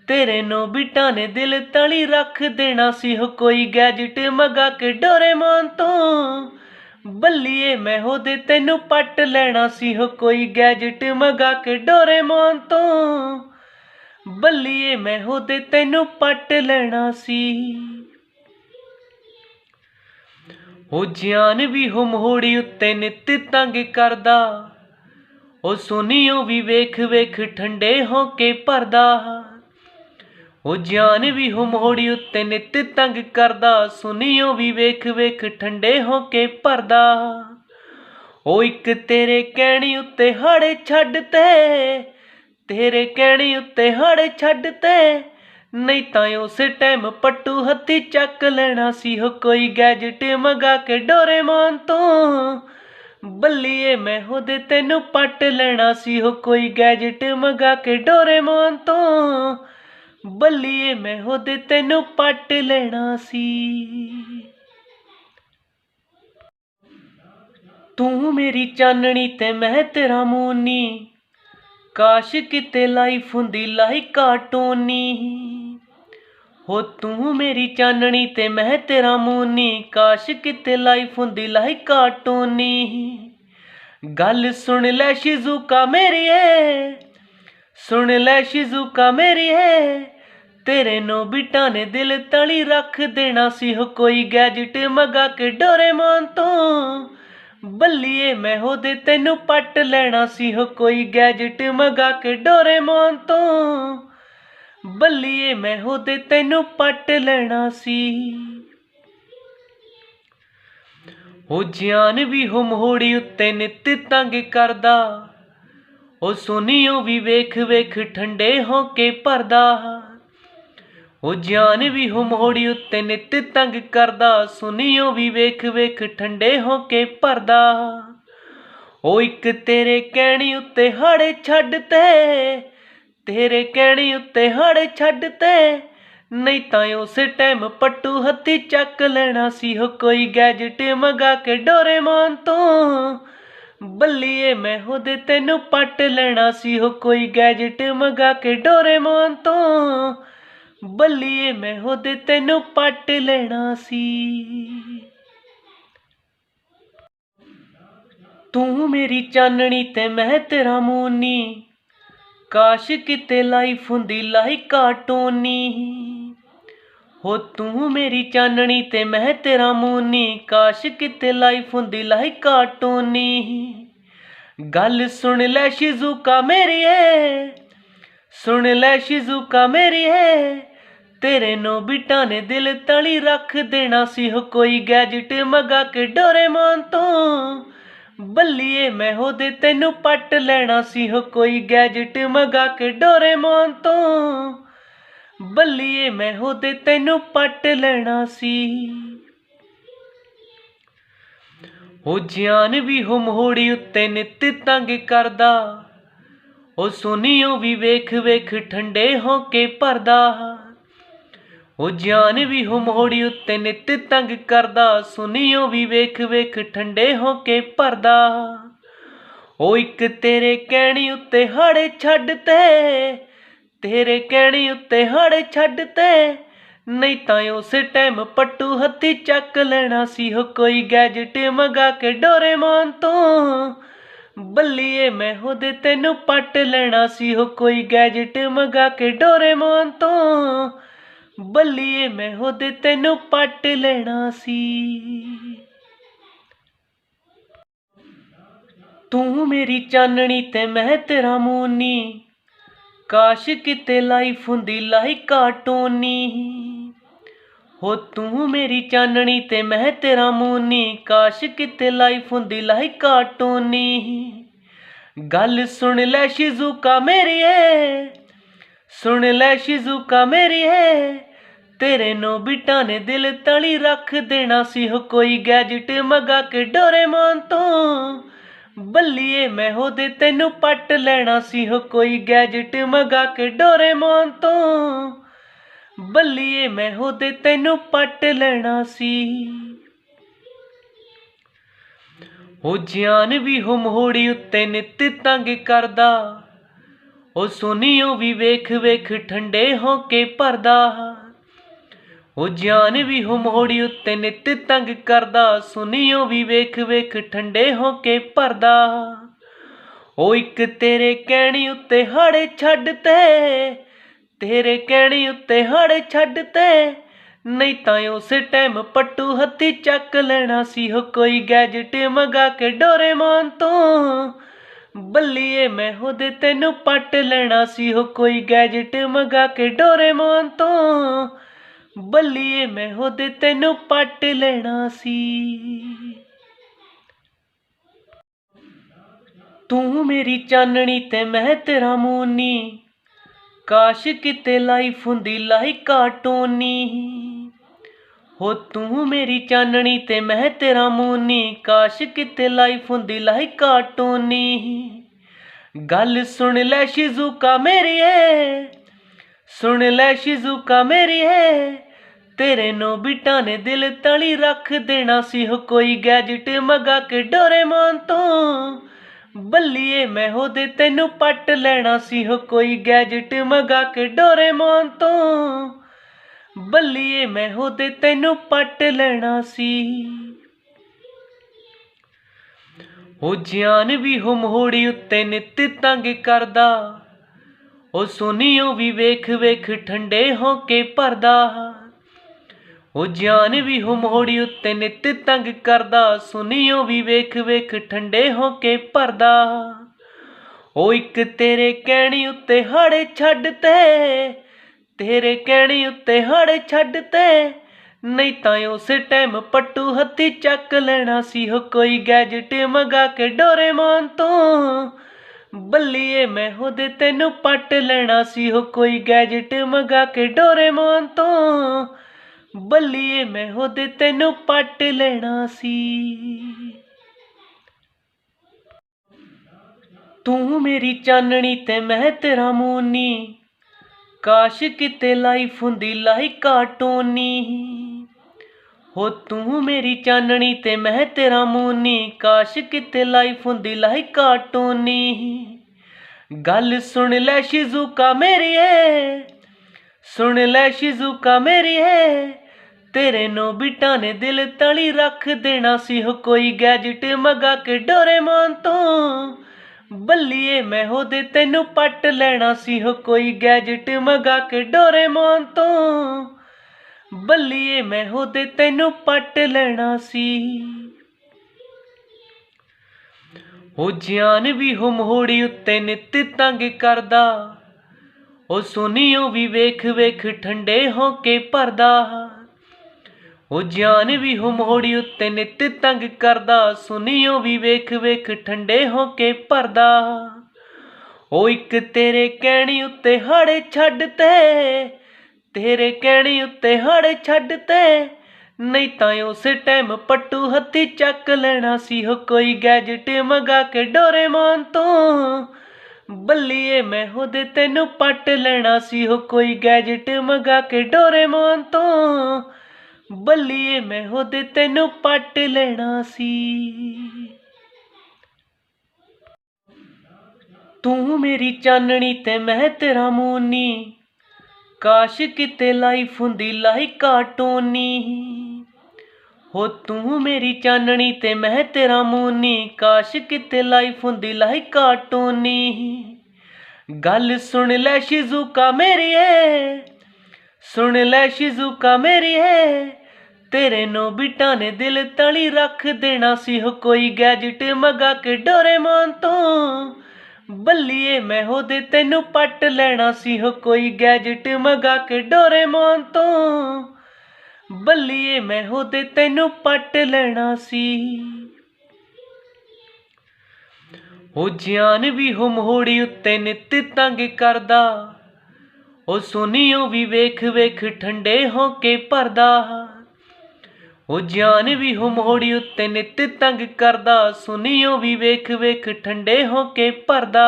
ਤੇਰੇ ਨੋਬਿਤਾ ਨੇ ਦਿਲ ਤਲੀ ਰੱਖ ਦੇਣਾ ਸੀ ਹੋ ਕੋਈ ਗੈਜਟ ਮੰਗਾ ਕੇ ਡੋਰੇਮੋਨ ਤੋਂ। ਬੱਲੀਏ ਮੈਂ ਉਹਦੇ ਤੈਨੂੰ ਪੱਟ ਲੈਣਾ ਸੀ ਹੋ ਕੋਈ ਗੈਜਟ ਮੰਗਾ ਕੇ ਡੋਰੇਮੋਨ ਤੋਂ। ਬੱਲੀਏ ਮੈਂ ਉਹਦੇ ਤੈਨੂੰ ਪੱਟ ਲੈਣਾ ਸੀ। ਉਹ ਜਾਨ ਵੀ ਹੋ ਮੋੜੀ ਉੱਤੇ ਨਿੱਤ ਤੰਗ ਕਰਦਾ, ਉਹ ਸੁਨੀਓ ਵੀ ਵੇਖ ਵੇਖ ਠੰਡੇ ਹੋ ਕੇ ਭਰਦਾ। ਉਹ ਜਾਨ ਵੀ ਹੋ ਮੋੜੀ ਉੱਤੇ ਨਿੱਤ ਤੰਗ ਕਰਦਾ, ਸੁਨੀਓ ਵੀ ਵੇਖ ਵੇਖ ਠੰਡੇ ਹੋ ਕੇ ਭਰਦਾ। ਉਹ ਇੱਕ ਤੇਰੇ ਕਹਿਣੀ ਉੱਤੇ ਹਾੜੇ ਛੱਡ ਤੇ, ਤੇਰੇ ਕਹਿਣੀ ਉੱਤੇ ਹਾੜੇ ਛੱਡ ਤੇ, ਨਹੀਂ ਤਾਂ ਉਸੇ ਟਾਈਮ ਪੱਟੂ ਹੱਥੀ ਚੱਕ ਲੈਣਾ ਸੀ ਹੋ ਕੋਈ ਗੈਜਟ ਮੰਗਾ ਕੇ ਡੋਰੇਮੋਨ ਤੋਂ। ਬੱਲੀਏ ਮੈਂ ਉਹਦੇ ਤੈਨੂੰ ਪੱਟ ਲੈਣਾ ਸੀ ਹੋ ਕੋਈ ਗੈਜਟ ਮੰਗਾ ਕੇ ਡੋਰੇਮੋਨ ਤੋਂ। ਬੱਲੀਏ ਮੈਂ ਉਹਦੇ ਤੈਨੂੰ ਪੱਟ ਲੈਣਾ ਸੀ। ਤੂੰ ਮੇਰੀ ਚਾਨਣੀ ਤੇ ਮੈਂ ਤੇਰਾ ਮੂਨੀ, ਕਾਸ਼ ਕਿਤੇ ਲਾਈਫ ਹੁੰਦੀ ਲਾਈਕ ਕਾਰਟੂਨੀ। ਹੋ ਤੂੰ ਮੇਰੀ ਚਾਨਣੀ ਤੇ ਮੈਂ ਤੇਰਾ ਮੂਨੀ, ਕਾਸ਼ ਕਿਤੇ ਲਾਈਫ ਹੁੰਦੀ ਲਾਈਕ ਕਾਰਟੂਨੀ। ਗੱਲ ਸੁਣ ਲੈ ਸ਼ਿਜ਼ੂਕਾ ਮੇਰੀਏ, ਸੁਣ ਲੈ ਸ਼ਿਜ਼ੂਕਾ ਮੇਰੀਏ, ਤੇਰੇ ਨੋਬਿਤਾ ਨੇ ਦਿਲ ਤਲੀ ਰੱਖ ਦੇਣਾ ਸੀ ਹੋ ਕੋਈ ਗੈਜਟ ਮੰਗਾ ਕੇ ਡੋਰੇਮੋਨ ਤੋਂ। ਬੱਲੀਏ ਮੈਂ ਉਹਦੇ ਤੈਨੂੰ ਪੱਟ ਲੈਣਾ ਸੀ ਹੋ ਕੋਈ ਗੈਜਟ ਮੰਗਾ ਕੇ ਡੋਰੇਮੋਨ ਤੋਂ। ਬੱਲੀਏ ਮੈਂ ਉਹਦੇ ਤੈਨੂੰ ਪੱਟ ਲੈਣਾ ਸੀ। ਉਹ ਜਾਨ ਵੀ ਹੋ ਮੋੜੀ ਉੱਤੇ ਨਿੱਤ ਤੰਗ ਕਰਦਾ, ਉਹ ਸੁਨੀਓ ਵੀ ਵੇਖ ਵੇਖ ਠੰਡੇ ਹੋ ਕੇ ਭਰਦਾ। ਉਹ ਜਾਨ ਵੀ ਹੋ ਮੋੜੀ ਉੱਤੇ ਨਿੱਤ ਤੰਗ ਕਰਦਾ, ਸੁਨੀਓ ਵੀ ਵੇਖ ਵੇਖ ਠੰਡੇ ਹੋ ਕੇ ਭਰਦਾ। ਉਹ ਇੱਕ ਤੇਰੇ ਕਹਿਣੀ ਉੱਤੇ ਹਾੜੇ ਛੱਡ ਤੇ, ਤੇਰੇ ਕਹਿਣੀ ਉੱਤੇ ਹਾੜੇ ਛੱਡ ਤੇ, ਨਹੀਂ ਤਾਂ ਉਸੇ ਟਾਈਮ ਪੱਟੂ ਹੱਥੀ ਚੱਕ ਲੈਣਾ ਸੀ ਹੋ ਕੋਈ ਗੈਜਟ ਮੰਗਾ ਕੇ ਡੋਰੇਮੋਨ ਤੋਂ। ਬੱਲੀਏ ਮੈਂ ਉਹਦੇ ਤੈਨੂੰ ਪੱਟ ਲੈਣਾ ਸੀ ਹੋ ਕੋਈ ਗੈਜਟ ਮੰਗਾ ਕੇ ਡੋਰੇਮੋਨ ਤੋਂ। ਬੱਲੀਏ ਮੈਂ ਉਹਦੇ ਤੈਨੂੰ ਪੱਟ ਲੈਣਾ ਸੀ। ਤੂੰ ਮੇਰੀ ਚਾਨਣੀ ਤੇ ਮੈਂ ਤੇਰਾ ਮੂਨੀ, ਕਾਸ਼ ਕਿਤੇ ਲਾਈਫ ਹੁੰਦੀ ਲਾਈਕ ਕਾਰਟੂਨੀ। ਹੋ ਤੂੰ ਮੇਰੀ ਚਾਨਣੀ ਤੇ ਮੈਂ ਤੇਰਾ ਮੂਨੀ, ਕਾਸ਼ ਕਿਤੇ ਲਾਈਫ ਹੁੰਦੀ ਲਾਈਕ ਕਾਰਟੂਨੀ। ਗੱਲ ਸੁਣ ਲੈ ਸ਼ਿਜ਼ੂਕਾ ਮੇਰੀਏ, ਸੁਣ ਲੈ ਸ਼ਿਜ਼ੂਕਾ ਮੇਰੀਏ, ਤੇਰੇ ਨੋਬਿਤਾ ਨੇ ਦਿਲ ਤਲੀ ਰੱਖ ਦੇਣਾ ਸੀ ਹੋ ਕੋਈ ਗੈਜਟ ਮੰਗਾ ਕੇ ਡੋਰੇਮੋਨ ਤੋਂ। ਬੱਲੀਏ ਮੈਂ ਉਹਦੇ ਤੈਨੂੰ ਪੱਟ ਲੈਣਾ ਸੀ ਹੋ ਕੋਈ ਗੈਜਟ ਮੰਗਾ ਕੇ ਡੋਰੇਮੋਨ ਤੋਂ। ਬੱਲੀਏ ਮੈਂ ਉਹਦੇ ਤੈਨੂੰ ਪੱਟ ਲੈਣਾ ਸੀ। ਉਹ ਜਾਨ ਵੀ ਹੋ ਮੋੜੀ ਉੱਤੇ ਨਿੱਤ ਤੰਗ ਕਰਦਾ, ਉਹ ਸੁਨੀਓ ਵੀ ਵੇਖ ਵੇਖ ਠੰਡੇ ਹੋ ਕੇ ਭਰਦਾ। ਉਹ ਜਾਨ ਵੀ ਹੋ ਮੋੜੀ ਉੱਤੇ ਨਿੱਤ ਤੰਗ ਕਰਦਾ, ਸੁਨੀਓ ਵੀ ਵੇਖ ਵੇਖ ਠੰਡੇ ਹੋ ਕੇ ਭਰਦਾ। ਉਹ ਇੱਕ ਤੇਰੇ ਕਹਿਣੀ ਉੱਤੇ ਹਾੜੇ ਛੱਡ ਤੇ, ਤੇਰੇ ਕਹਿਣੀ ਉੱਤੇ ਹਾੜੇ ਛੱਡ ਤੇ, ਨਹੀਂ ਤਾਂ ਉਸੇ ਟਾਈਮ ਪੱਟੂ ਹੱਥੀ ਚੱਕ ਲੈਣਾ ਸੀ ਹੋ ਕੋਈ ਗੈਜਟ ਮੰਗਾ ਕੇ ਡੋਰੇਮੋਨ ਤੋਂ। ਬੱਲੀਏ ਮੈਂ ਉਹਦੇ ਤੈਨੂੰ ਪੱਟ ਲੈਣਾ ਸੀ ਹੋ ਕੋਈ ਗੈਜਟ ਮੰਗਾ ਕੇ ਡੋਰੇਮੋਨ ਤੋਂ। ਬੱਲੀਏ ਮੈਂ ਉਹਦੇ ਤੈਨੂੰ ਪੱਟ ਲੈਣਾ ਸੀ। ਤੂੰ ਮੇਰੀ ਚਾਨਣੀ ਤੇ ਮੈਂ ਤੇਰਾ ਮੂਨੀ, ਕਾਸ਼ ਕਿਤੇ ਲਾਈਫ ਹੁੰਦੀ ਲਾਈਕ ਕਾਰਟੂਨੀ। ਹੋ ਤੂੰ ਮੇਰੀ ਚਾਨਣੀ ਤੇ ਮੈਂ ਤੇਰਾ ਮੂਨੀ, ਕਾਸ਼ ਕਿਤੇ ਲਾਈਫ ਹੁੰਦੀ ਲਾਈਕ ਕਾਰਟੂਨੀ। ਗੱਲ ਸੁਣ ਲੈ ਸ਼ਿਜ਼ੂਕਾ ਮੇਰੀਏ, ਸੁਣ ਲੈ ਸ਼ਿਜ਼ੂਕਾ ਮੇਰੀਏ, ਤੇਰੇ ਨੋਬਿਤਾ ਨੇ ਦਿਲ ਤਲੀ ਰੱਖ ਦੇਣਾ ਸੀ ਹੋ ਕੋਈ ਗੈਜਟ ਮੰਗਾ ਕੇ ਡੋਰੇਮੋਨ ਤੋਂ। ਬੱਲੀਏ ਮੈਂ ਉਹਦੇ ਤੈਨੂੰ ਪੱਟ ਲੈਣਾ ਸੀ ਹੋ ਕੋਈ ਗੈਜਟ ਮੰਗਾ ਕੇ ਡੋਰੇਮੋਨ ਤੋਂ। ਬੱਲੀਏ ਮੈਂ ਉਹਦੇ ਤੈਨੂੰ ਪੱਟ ਲੈਣਾ ਸੀ। ਉਹ ਜਾਨ ਵੀ ਹੋ ਮੋੜੀ ਉੱਤੇ ਨਿੱਤ ਤੰਗ ਕਰਦਾ, ਉਹ ਸੁਨੀਓ ਵੀ ਵੇਖ ਵੇਖ ਠੰਡੇ ਹੋ ਕੇ ਭਰਦਾ। ਉਹ ਜਾਨ ਵੀ ਹੋ ਮੋੜੀ ਉੱਤੇ ਨਿੱਤ ਤੰਗ ਕਰਦਾ, ਸੁਨੀਓ ਵੀ ਵੇਖ ਵੇਖ ਠੰਡੇ ਹੋ ਕੇ ਭਰਦਾ। ਉਹ ਇੱਕ ਤੇਰੇ ਕਹਿਣੀ ਉੱਤੇ ਹਾੜੇ ਛੱਡ ਤੇ, ਤੇਰੇ ਕਹਿਣੀ ਉੱਤੇ ਹਾੜੇ ਛੱਡ ਤੇ, ਨਹੀਂ ਤਾਂ ਉਸੇ ਟਾਈਮ ਪੱਟੂ ਹੱਥੀ ਚੱਕ ਲੈਣਾ ਸੀ ਹੋ ਕੋਈ ਗੈਜਟ ਮੰਗਾ ਕੇ ਡੋਰੇਮੋਨ ਤੋਂ। ਬੱਲੀਏ ਮੈਂ ਉਹਦੇ ਤੈਨੂੰ ਪੱਟ ਲੈਣਾ ਸੀ ਹੋ ਕੋਈ ਗੈਜਟ ਮੰਗਾ ਕੇ ਡੋਰੇਮੋਨ ਤੋਂ। ਬੱਲੀਏ ਮੈਂ ਉਹਦੇ ਤੈਨੂੰ ਪੱਟ ਲੈਣਾ ਸੀ। ਤੂੰ ਮੇਰੀ ਚਾਨਣੀ ਤੇ ਮੈਂ ਤੇਰਾ ਮੂਨੀ, ਕਾਸ਼ ਕਿਤੇ ਲਾਈਫ ਹੁੰਦੀ ਲਾਈਕ ਕਾਰਟੂਨੀ। ਹੋ ਤੂੰ ਮੇਰੀ ਚਾਨਣੀ ਤੇ ਮੈਂ ਤੇਰਾ ਮੂਨੀ, ਕਾਸ਼ ਕਿਤੇ ਲਾਈਫ ਹੁੰਦੀ ਲਾਈਕ ਕਾਰਟੂਨੀ। ਗੱਲ ਸੁਣ ਲੈ ਸ਼ਿਜ਼ੂਕਾ ਮੇਰੀਏ, ਸੁਣ ਲੈ ਸ਼ਿਜ਼ੂਕਾ ਮੇਰੀਏ, ਤੇਰੇ ਨੋਬਿਤਾ ਨੇ ਦਿਲ ਤਲੀ ਰੱਖ ਦੇਣਾ ਸੀ ਹੋ ਕੋਈ ਗੈਜਟ ਮੰਗਾ ਕੇ ਡੋਰੇਮੋਨ ਤੋਂ। ਬੱਲੀਏ ਮੈਂ ਉਹਦੇ ਤੈਨੂੰ ਪੱਟ ਲੈਣਾ ਸੀ ਹੋ ਕੋਈ ਗੈਜਟ ਮੰਗਾ ਕੇ ਡੋਰੇਮੋਨ ਤੋਂ। ਬੱਲੀਏ ਮੈਂ ਉਹਦੇ ਤੈਨੂੰ ਪੱਟ ਲੈਣਾ ਸੀ। ਉਹ ਜਾਨ ਵੀ ਹੋ ਮੋੜੀ ਉੱਤੇ ਨਿੱਤ ਤੰਗ ਕਰਦਾ, ਉਹ ਸੁਨੀਓ ਵੀ ਵੇਖ ਵੇਖ ਠੰਡੇ ਹੋ ਕੇ ਭਰਦਾ। ਉਹ ਜਾਨ ਵੀ ਹੋ ਮੋੜੀ ਉੱਤੇ ਨਿੱਤ ਤੰਗ ਕਰਦਾ, ਸੁਨੀਓ ਵੀ ਵੇਖ ਵੇਖ ਠੰਡੇ ਹੋ ਕੇ ਭਰਦਾ। ਉਹ ਇੱਕ ਤੇਰੇ ਕਹਿਣੀ ਉੱਤੇ ਹਾੜੇ ਛੱਡ ਤੇ, ਤੇਰੇ ਕਹਿਣੀ ਉੱਤੇ ਹਾੜੇ ਛੱਡ ਤੇ, ਨਹੀਂ ਤਾਂ ਉਸੇ ਟਾਈਮ ਪੱਟੂ ਹੱਥੀ ਚੱਕ ਲੈਣਾ ਸੀ ਹੋ ਕੋਈ ਗੈਜਟ ਮੰਗਾ ਕੇ ਡੋਰੇਮੋਨ ਤੋਂ। ਬੱਲੀਏ ਮੈਂ ਉਹਦੇ ਤੈਨੂੰ ਪੱਟ ਲੈਣਾ ਸੀ ਹੋ ਕੋਈ ਗੈਜਟ ਮੰਗਾ ਕੇ ਡੋਰੇਮੋਨ ਤੋਂ। ਬੱਲੀਏ ਮੈਂ ਉਹਦੇ ਤੈਨੂੰ ਪੱਟ ਲੈਣਾ ਸੀ। ਤੂੰ ਮੇਰੀ ਚਾਨਣੀ ਤੇ ਮੈਂ ਤੇਰਾ ਮੂਨੀ, ਕਾਸ਼ ਕਿਤੇ ਲਾਈਫ ਹੁੰਦੀ ਲਾਈਕ ਕਾਰਟੂਨੀ। ਹੋ ਤੂੰ ਮੇਰੀ ਚਾਨਣੀ ਤੇ ਮੈਂ ਤੇਰਾ ਮੂਨੀ, ਕਾਸ਼ ਕਿਤੇ ਲਾਈਫ ਹੁੰਦੀ ਲਾਈਕ ਕਾਰਟੂਨੀ। ਗੱਲ ਸੁਣ ਲੈ ਸ਼ਿਜ਼ੂਕਾ ਮੇਰੀਏ, ਸੁਣ ਲੈ ਸ਼ਿਜ਼ੂਕਾ ਮੇਰੀਏ, ਤੇਰੇ ਨੋਬਿਤਾ ਨੇ ਦਿਲ ਤਲੀ ਰੱਖ ਦੇਣਾ ਸੀ ਹੋ ਕੋਈ ਗੈਜਟ ਮੰਗਾ ਕੇ ਡੋਰੇਮੋਨ ਤੋਂ। ਬੱਲੀਏ ਮੈਂ ਉਹਦੇ ਤੈਨੂੰ ਪੱਟ ਲੈਣਾ ਸੀ ਹੋ ਕੋਈ ਗੈਜਟ ਮੰਗਾ ਕੇ ਡੋਰੇਮੋਨ ਤੋਂ। ਬੱਲੀਏ ਮੈਂ ਉਹਦੇ ਤੈਨੂੰ ਪੱਟ ਲੈਣਾ ਸੀ। ਉਹ ਜਾਨ ਵੀ ਹੋ ਮੋੜੀ ਉੱਤੇ ਨਿੱਤ ਤੰਗ ਕਰਦਾ, ਉਹ ਸੁਨੀਓ ਵੀ ਵੇਖ ਵੇਖ ਠੰਡੇ ਹੋ ਕੇ ਭਰਦਾ। ਉਹ ਜਾਨ ਵੀ ਹੋ ਮੋੜੀ ਉੱਤੇ ਨਿੱਤ ਤੰਗ ਕਰਦਾ, ਸੁਨੀਓ ਵੀ ਵੇਖ ਵੇਖ ਠੰਡੇ ਹੋ ਕੇ ਭਰਦਾ। ਉਹ ਇੱਕ ਤੇਰੇ ਕਹਿਣੀ ਉੱਤੇ ਹਾੜੇ ਛੱਡ ਤੇ, ਤੇਰੇ ਕਹਿਣੀ ਉੱਤੇ ਹਾੜੇ ਛੱਡ ਤੇ, ਨਹੀਂ ਤਾਂ ਉਸੇ ਟਾਈਮ ਪੱਟੂ ਹੱਥੀ ਚੱਕ ਲੈਣਾ ਸੀ। ਹੋ ਕੋਈ ਗੈਜਟ ਮੰਗਾ ਕੇ ਡੋਰੇਮੋਨ ਤੋਂ, ਬੱਲੀਏ ਮੈਂ ਉਹਦੇ ਤੈਨੂੰ ਪੱਟ ਲੈਣਾ ਸੀ। ਹੋ ਕੋਈ ਗੈਜਟ ਮੰਗਾ ਕੇ ਡੋਰੇਮੋਨ ਤੋਂ, ਬੱਲੀਏ ਮੈਂ ਉਹਦੇ ਤੈਨੂੰ ਪੱਟ ਲੈਣਾ ਸੀ। ਤੂੰ ਮੇਰੀ ਚਾਨਣੀ ਤੇ ਮੈਂ ਤੇਰਾ ਮੂਨੀ, ਕਾਸ਼ ਕਿਤੇ ਲਾਈਫ ਹੁੰਦੀ ਲਾਈਕ ਕਾਰਟੂਨੀ। ਹੋ ਤੂੰ ਮੇਰੀ ਚਾਨਣੀ ਤੇ ਮੈਂ ਤੇਰਾ ਮੂਨੀ, ਕਾਸ਼ ਕਿਤੇ ਲਾਈਫ ਹੁੰਦੀ ਲਾਈਕ ਕਾਰਟੂਨੀ। ਗੱਲ ਸੁਣ ਲੈ ਸ਼ਿਜ਼ੂਕਾ ਮੇਰੀਏ, ਸੁਣ ਲੈ ਸ਼ਿਜ਼ੂਕਾ ਮੇਰੀਏ, ਤੇਰੇ ਨੋਬਿਤਾ ਨੇ ਦਿਲ ਤਲੀ ਰੱਖ ਦੇਣਾ ਸੀ। ਹੋ ਕੋਈ ਗੈਜਟ ਮੰਗਾ ਕੇ ਡੋਰੇਮੋਨ ਤੋਂ, ਬੱਲੀਏ ਮੈਂ ਉਹਦੇ ਤੈਨੂੰ ਪੱਟ ਲੈਣਾ ਸੀ। ਹੋ ਕੋਈ ਗੈਜਟ ਮੰਗਾ ਕੇ ਡੋਰੇਮੋਨ ਤੋਂ, ਬੱਲੀਏ ਮੈਂ ਉਹਦੇ ਤੈਨੂੰ ਪੱਟ ਲੈਣਾ ਸੀ। ਉਹ ਜਾਨ ਵੀ ਹੋ ਮੋੜੀ ਉੱਤੇ ਨਿੱਤ ਤੰਗ ਕਰਦਾ, ਉਹ ਸੁਨੀਓ ਵੀ ਵੇਖ ਵੇਖ ਠੰਡੇ ਹੋ ਕੇ ਭਰਦਾ। ਉਹ ਜਾਨ ਵੀ ਹੋ ਮੋੜੀ ਉੱਤੇ ਨਿੱਤ ਤੰਗ ਕਰਦਾ, ਸੁਨੀਓ ਵੀ ਵੇਖ ਵੇਖ ਠੰਡੇ ਹੋ ਕੇ ਭਰਦਾ।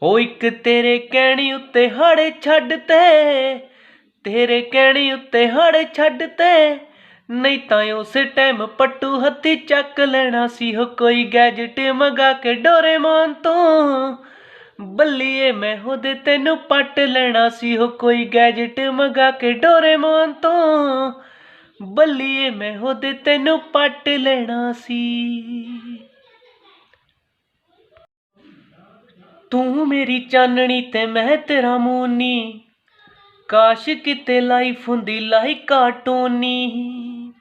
ਉਹ ਇੱਕ ਤੇਰੇ ਕਹਿਣੀ ਉੱਤੇ ਹਾੜੇ ਛੱਡ ਤੇ, ਤੇਰੇ ਕਹਿਣੀ ਉੱਤੇ ਹਾੜੇ ਛੱਡ ਤੇ, ਨਹੀਂ ਤਾਂ ਉਸੇ ਟਾਈਮ ਪੱਟੂ ਹੱਥੀ ਚੱਕ ਲੈਣਾ ਸੀ। ਹੋ ਕੋਈ ਗੈਜਟ ਮੰਗਾ ਕੇ ਡੋਰੇਮੋਨ ਤੋਂ, ਬੱਲੀਏ ਮੈਂ ਉਹਦੇ ਤੈਨੂੰ ਪੱਟ ਲੈਣਾ ਸੀ। ਹੋ ਕੋਈ ਗੈਜਟ ਮੰਗਾ ਕੇ ਡੋਰੇਮੋਨ ਤੋਂ, ਬੱਲੀਏ ਮੈਂ ਉਹਦੇ ਤੈਨੂੰ ਪੱਟ ਲੈਣਾ ਸੀ। ਤੂੰ ਮੇਰੀ ਚਾਨਣੀ ਤੇ ਮੈਂ ਤੇਰਾ ਮੂਨੀ, ਕਾਸ਼ ਕਿਤੇ ਲਾਈਫ ਹੁੰਦੀ ਲਾਈਕ ਕਾਰਟੂਨੀ।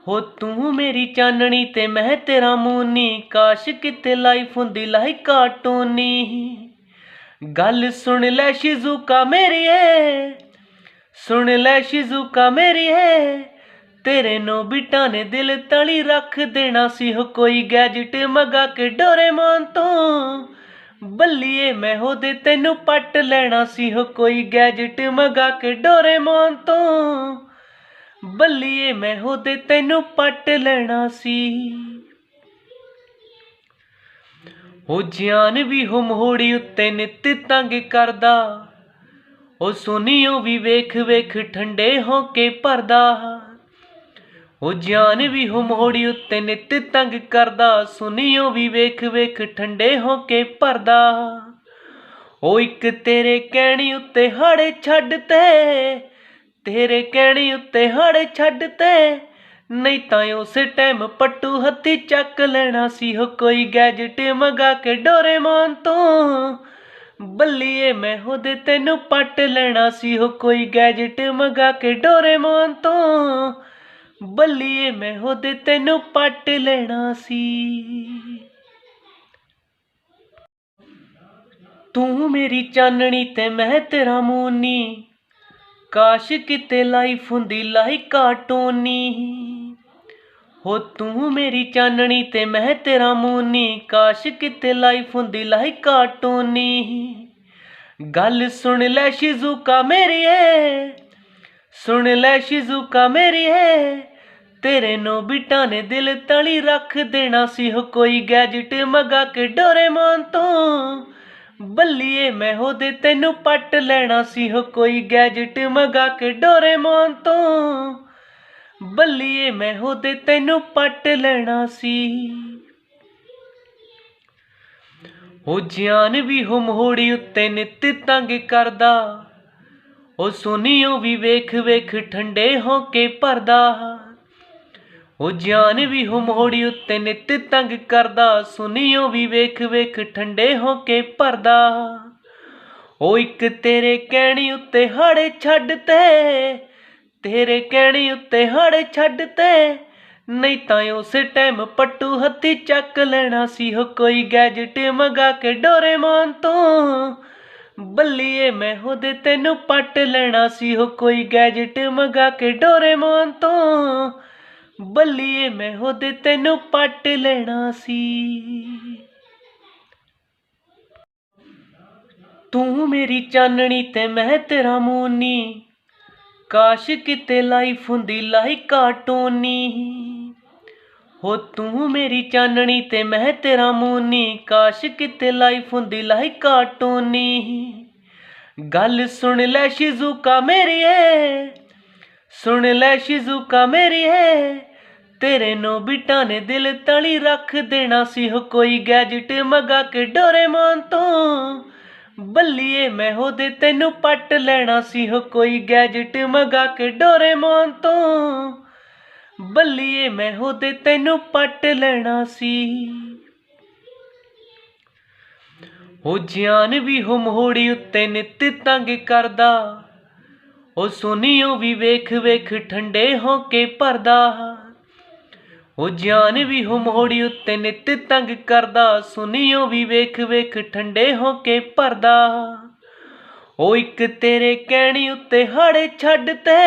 ਹੋ ਤੂੰ ਮੇਰੀ ਚਾਨਣੀ ਤੇ ਮੈਂ ਤੇਰਾ ਮੂਨੀ, ਕਾਸ਼ ਕਿਤੇ ਲਾਈਫ ਹੁੰਦੀ ਲਾਈਕ ਕਾਰਟੂਨੀ। ਗੱਲ ਸੁਣ ਲੈ ਸ਼ਿਜ਼ੂਕਾ ਮੇਰੀਏ, ਸੁਣ ਲੈ ਸ਼ਿਜ਼ੂਕਾ ਮੇਰੀਏ, ਤੇਰੇ ਨੋਬਿਤਾ ਨੇ ਦਿਲ ਤਲੀ ਰੱਖ ਦੇਣਾ ਸੀ। ਹੋ ਕੋਈ ਗੈਜਟ ਮੰਗਾ ਕੇ ਡੋਰੇਮੋਨ ਤੋਂ, ਬੱਲੀਏ ਮੈਂ ਉਹਦੇ ਤੈਨੂੰ ਪੱਟ ਲੈਣਾ ਸੀ। ਹੋ ਕੋਈ ਗੈਜਟ ਮੰਗਾ ਕੇ ਡੋਰੇਮੋਨ ਤੋਂ, ਬੱਲੀਏ ਮੈਂ ਉਹਦੇ ਤੈਨੂੰ ਪੱਟ ਲੈਣਾ ਸੀ। ਉਹ ਜਾਨ ਵੀ ਹੋ ਮੋੜੀ ਉੱਤੇ ਨਿੱਤ ਤੰਗ ਕਰਦਾ, ਉਹ ਸੁਨੀਓ ਵੀ ਵੇਖ ਵੇਖ ਠੰਡੇ ਹੋ ਕੇ ਭਰਦਾ। ਉਹ ਜਾਨ ਵੀ ਹੋ ਮੋੜੀ ਉੱਤੇ ਨਿੱਤ ਤੰਗ ਕਰਦਾ, ਸੁਨੀਓ ਵੀ ਵੇਖ ਵੇਖ ਠੰਡੇ ਹੋ ਕੇ ਭਰਦਾ। ਉਹ ਇੱਕ ਤੇਰੇ ਕਹਿਣੀ ਉੱਤੇ ਹਾੜੇ ਛੱਡ ਤੇ, ਤੇਰੇ ਕਹਿਣੀ ਉੱਤੇ ਹਾੜੇ ਛੱਡ ਤੇ, ਨਹੀਂ ਤਾਂ ਉਸੇ ਟਾਈਮ ਪੱਟੂ ਹੱਥੀ ਚੱਕ ਲੈਣਾ ਸੀ। ਹੋ ਕੋਈ ਗੈਜਟ ਮੰਗਾ ਕੇ ਡੋਰੇਮੋਨ ਤੋਂ, ਬੱਲੀਏ ਮੈਂ ਉਹਦੇ ਤੈਨੂੰ ਪੱਟ ਲੈਣਾ ਸੀ। ਹੋ ਕੋਈ ਗੈਜਟ ਮੰਗਾ ਕੇ ਡੋਰੇਮੋਨ ਤੋਂ, ਬੱਲੀਏ ਮੈਂ ਉਹਦੇ ਤੈਨੂੰ ਪੱਟ ਲੈਣਾ ਸੀ। ਤੂੰ ਮੇਰੀ ਚਾਨਣੀ ਤੇ ਮੈਂ ਤੇਰਾ ਮੂਨੀ, ਕਾਸ਼ ਕਿਤੇ ਲਾਈਫ ਹੁੰਦੀ ਲਾਈਕ ਕਾਰਟੂਨੀ। ਹੋ ਤੂੰ ਮੇਰੀ ਚਾਨਣੀ ਤੇ ਮੈਂ ਤੇਰਾ ਮੂਨੀ, ਕਾਸ਼ ਕਿਤੇ ਲਾਈਫ ਹੁੰਦੀ ਲਾਈਕ ਕਾਰਟੂਨੀ। ਗੱਲ ਸੁਣ ਲੈ ਸ਼ਿਜ਼ੂਕਾ ਮੇਰੀਏ, ਸੁਣ ਲੈ ਸ਼ਿਜ਼ੂਕਾ ਮੇਰੀਏ, ਤੇਰੇ ਨੋਬਿਤਾ ਨੇ ਦਿਲ ਤਲੀ ਰੱਖ ਦੇਣਾ ਸੀ। ਹੋ ਕੋਈ ਗੈਜਟ ਮੰਗਾ ਕੇ ਡੋਰੇਮੋਨ ਤੋਂ, ਬੱਲੀਏ ਮੈਂ ਉਹਦੇ ਤੈਨੂੰ ਪੱਟ ਲੈਣਾ ਸੀ। ਹੋ ਕੋਈ ਗੈਜਟ ਮੰਗਾ ਕੇ ਡੋਰੇਮੋਨ ਤੋਂ, ਬੱਲੀਏ ਮੈਂ ਉਹਦੇ ਤੈਨੂੰ ਪੱਟ ਲੈਣਾ ਸੀ। ਉਹ ਜਾਨ ਵੀ ਹੋ ਮੋੜੀ ਉੱਤੇ ਨਿੱਤ ਤੰਗ ਕਰਦਾ, ਉਹ ਸੁਨੀਓ ਵੀ ਵੇਖ ਵੇਖ ਠੰਡੇ ਹੋ ਕੇ ਭਰਦਾ। ਉਹ ਜਾਨ ਵੀ ਹੋ ਮੋੜੀ ਉੱਤੇ ਨਿੱਤ ਤੰਗ ਕਰਦਾ, ਸੁਨੀਓ ਵੀ ਵੇਖ ਵੇਖ ਠੰਡੇ ਹੋ ਕੇ ਭਰਦਾ। ਉਹ ਇੱਕ ਤੇਰੇ ਕਹਿਣੀ ਉੱਤੇ ਹਾੜੇ ਛੱਡ ਤੇ, तेरे कहने उत्ते हड़ छड्डते नहीं तां उस टाइम पट्टू हत्थी चक लेना सी हो कोई गैजेट मंगा के डोरेमोन तो बल्लीए मैं होदे तेनू पट लेना सी हो कोई गैजेट मंगा के डोरेमोन तो बल्लीए मैं होदे तेनू पट लेना सी। तू मेरी चाननी ते मैं तेरा मूनी काश किते लाइफ हुंदी लाई कार्टूनी हो तू मेरी चाननी ते मैं तेरा मूनी काश किते लाइफ हुंदी लाई कार्टूनी गल सुन ले शिजुका मेरी है सुन ले शिजुका मेरी है तेरे नोबिटा ने दिल तली रख देना सी हो कोई गैजेट मंगा के डोरेमोन तो बल्लीए मैं होदे तेनू पट लेना सी हो कोई गैजेट मंगा के डोरेमोन तो बल्लीए मैं होदे तेनू पट लेना सी। हो जान भी हो मोहड़ी उत्ते नित तंग करदा ओ सुनियो भी वेख वेख ठंडे होके भरदा हो जान भी हो मोहड़ी उत्ते नित तंग करदा सुनियो भी वेख वेख ठंडे होके भरदा ओ इक तेरे कहने उत्ते हड़ छड्डते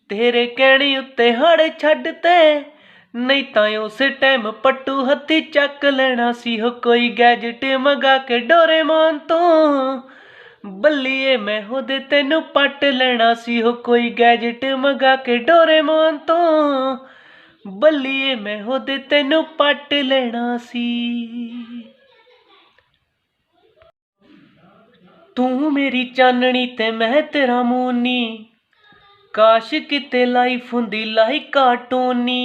तेरे कहने उत्ते हड़ छड्डते नहीं तां उस टाइम पट्टू हत्थी चक लेना सी हो कोई गैजेट मंगा के डोरेमोन तो बल्लीए मैं होदे तेनू पट लेना सी हो कोई गैजेट मंगा के डोरेमोन तो बल्लीए मैं होदे तेनू पट लेना सी। तू मेरी चाननी ते मैं तेरा मूनी काश किते लाइफ हुंदी लाई कार्टूनी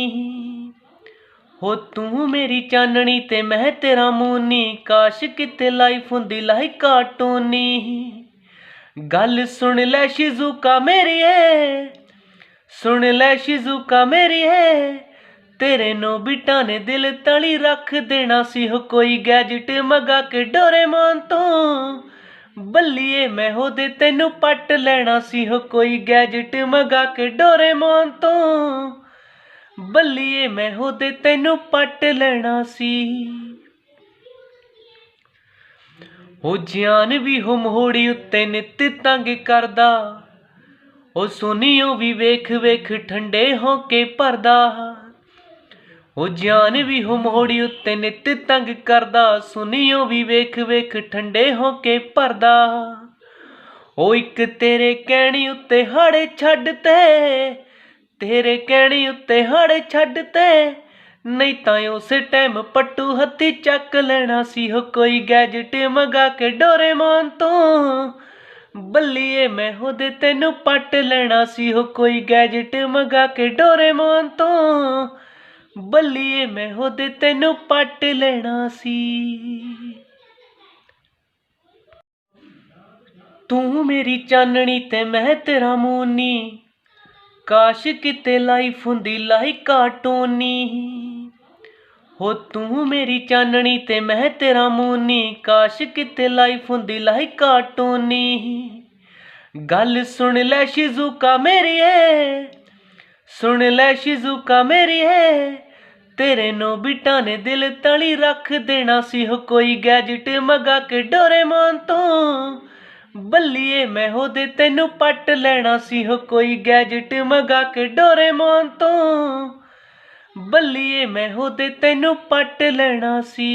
हो तू मेरी चाननी ते मैं तेरा मूनी काश किते लाइफ हुंदी लाई कार्टूनी गल सुन ले शिजुका मेरी है सुन ले शिजुका मेरी है तेरे नोबिटा ने दिल तली रख देना सी हो कोई गैजेट मंगा के डोरेमोन तो बल्लीए मैं होदे तेनू पट लेना सी हो कोई गैजेट मंगा के डोरेमोन तो बल्लीए मैं होदे तेनू पट लेना सी। हो जान भी हो मोहड़ी उत्ते नित तंग करदा ओ सुनियो भी वेख वेख ठंडे होके भरदा हो जान भी हो मोहड़ी उत्ते नित तंग करदा सुनियो भी वेख वेख ठंडे होके भरदा ओ इक तेरे कहने उत्ते हड़ छड्डते तेरे कहने उत्ते हड़ छड्डते नहीं तां उस टाइम पट्टू हत्थी चक लेना सी हो कोई गैजेट मंगा के डोरेमोन तो बल्लीए मैं होदे तेनू पट लेना सी हो कोई गैजेट मंगा के डोरेमोन तो बल्लीए मैं होदे तेनू पट लेना सी। तू मेरी चाननी ते मैं तेरा मूनी काश किते लाइफ हुंदी लाई कार्टूनी हो तू मेरी चाननी ते मैं तेरा मूनी काश किते लाइफ हुंदी लाई कार्टूनी गल सुन ले शिजुका मेरी है सुन ले शिजुका मेरी है तेरे नोबिटा ने दिल तली रख देना सी हो कोई गैजेट मंगा के डोरेमोन तो बल्लीए मैं होदे तेनू पट लेना सी हो कोई गैजेट मंगा के डोरेमोन तो बल्लीए मैं होदे तेनू पट लेना सी।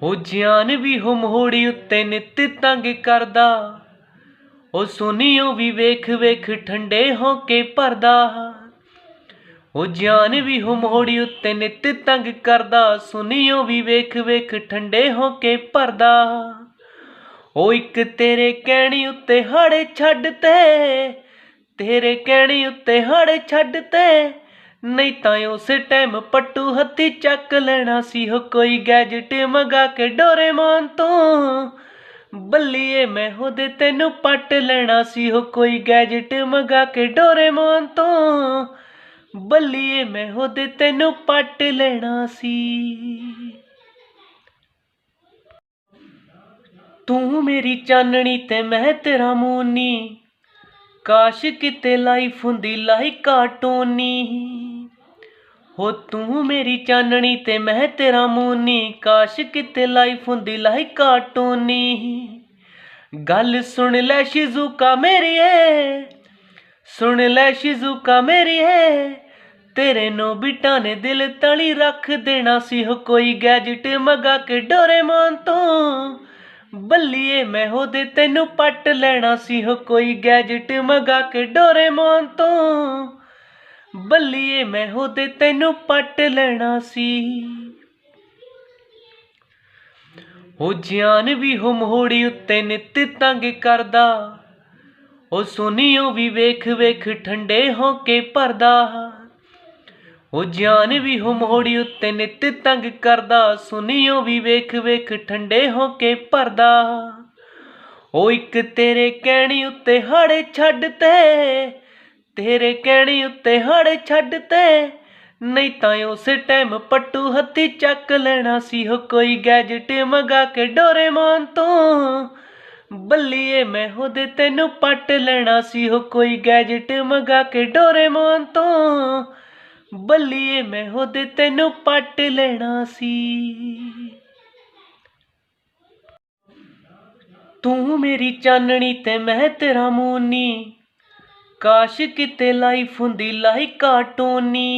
हो जान भी हो मोहड़ी उत्ते नित तंग करदा ओ सुनियो भी वेख वेख ठंडे होके भरदा हो जान भी हो मोहड़ी उत्ते नित तंग करदा सुनियो भी वेख वेख ठंडे होके भरदा ओ इक तेरे कहने उत्ते हड़ छड्डते तेरे कहने उत्ते हड़ छड्डते नहीं तां उस टाइम पट्टू हत्थी चक लेना सी हो कोई गैजेट मंगा के डोरेमोन तो बल्लीए मैं होदे तेनू पट लेना सी हो कोई गैजेट मंगा के डोरेमोन तो बल्लीए मैं होदे तेनू पट लेना सी। तू मेरी चाननी ते मैं तेरा मूनी, काश किते लाइफ हुंदी लाइक कार्टूनी। हो तू मेरी चाननी ते मैं तेरा मूनी, काश किते लाइफ हुंदी लाइक कार्टूनी। गल सुन लै शिजुका मेरी है, सुन लै शिजुका मेरी है, तेरे नोबिटा ने दिल तली रख देना सी हो कोई गैजेट मंगा के डोरेमोन तो। बल्लिए मैं हो दे तेनू पट लेना सी हो कोई गैजेट मंगा के डोरेमोन तो। बल्लिए मैं हो दे तेनू पट लेना सी। हो जान भी हो मोड़ी उत्ते नित तंग करदा, ओ सुनियो भी वेख वेख ठंडे होके भरदा। ओ जान भी हो मोड़ी उत्ते नित तंग करदा, सुनियो भी वेख वेख ठंडे होके भरदा। ओ इक तेरे कहणी उत्ते हाड़े छड्डते, तेरे कहणी उत्ते हाड़े छड्डते, नहीं तां उस टाइम पट्टू हत्थी चक लेना सी हो कोई गैजेट मंगा के डोरेमोन तो। बल्लिए मैं हो दे तेनू पट लेना सी हो कोई गैजेट मंगा के डोरेमोन तो। बल्लिए मैं हो दे तेनू पट लेना सी। तू मेरी चाननी ते मैं तेरा मूनी, काश किते लाइफ हुंदी लाइक कार्टूनी।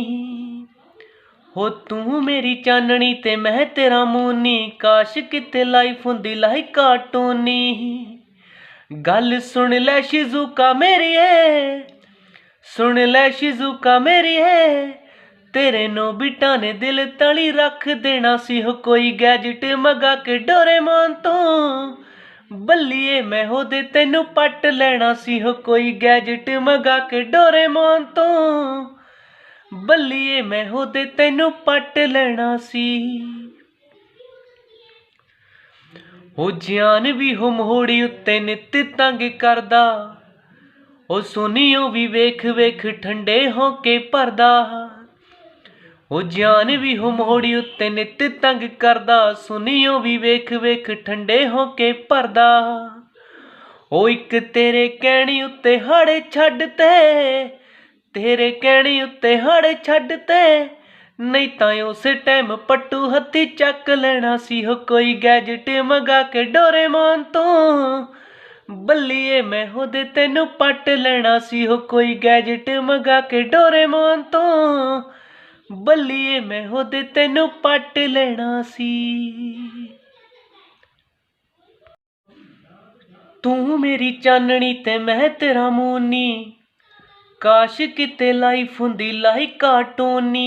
हो तू मेरी चाननी ते मैं तेरा मूनी, काश किते लाइफ हुंदी लाइक कार्टूनी। गल सुन लै शिजुका मेरी है, सुन लै शिजुका मेरी है, तेरे नोबिटा ने दिल तली रख देना सी हो कोई गैजेट मंगा के डोरेमोन तो। बल्लिए मैं हो दे तेनू पट लेना सी हो कोई गैजेट मंगा के डोरेमोन तो। बल्लिए मैं हो दे तेनू पट लेना सी। हो जान भी हो मोड़ी उत्ते नित तंग करदा, ओ सुनियो भी वेख वेख ठंडे होके भरदा। ओ जान भी हो मोड़ी उत्ते नित तंग करदा, सुनियो भी वेख वेख ठंडे होके भरदा। ओ इक तेरे कहणी उत्ते हाड़े छड्डते, तेरे कहणी उत्ते हाड़े छड्डते, नहीं तां उस टाइम पट्टू हत्थी चक लेना सी हो कोई गैजेट मंगा के डोरेमोन तो। बल्लिए मैं हो दे तेनू पट लेना सी हो कोई गैजेट मंगा के डोरेमोन तो। बल्लिए मैं हो दे तेनू पट लेना सी। तू मेरी चाननी ते मैं तेरा मूनी, काश किते लाइफ हुंदी लाइक कार्टूनी।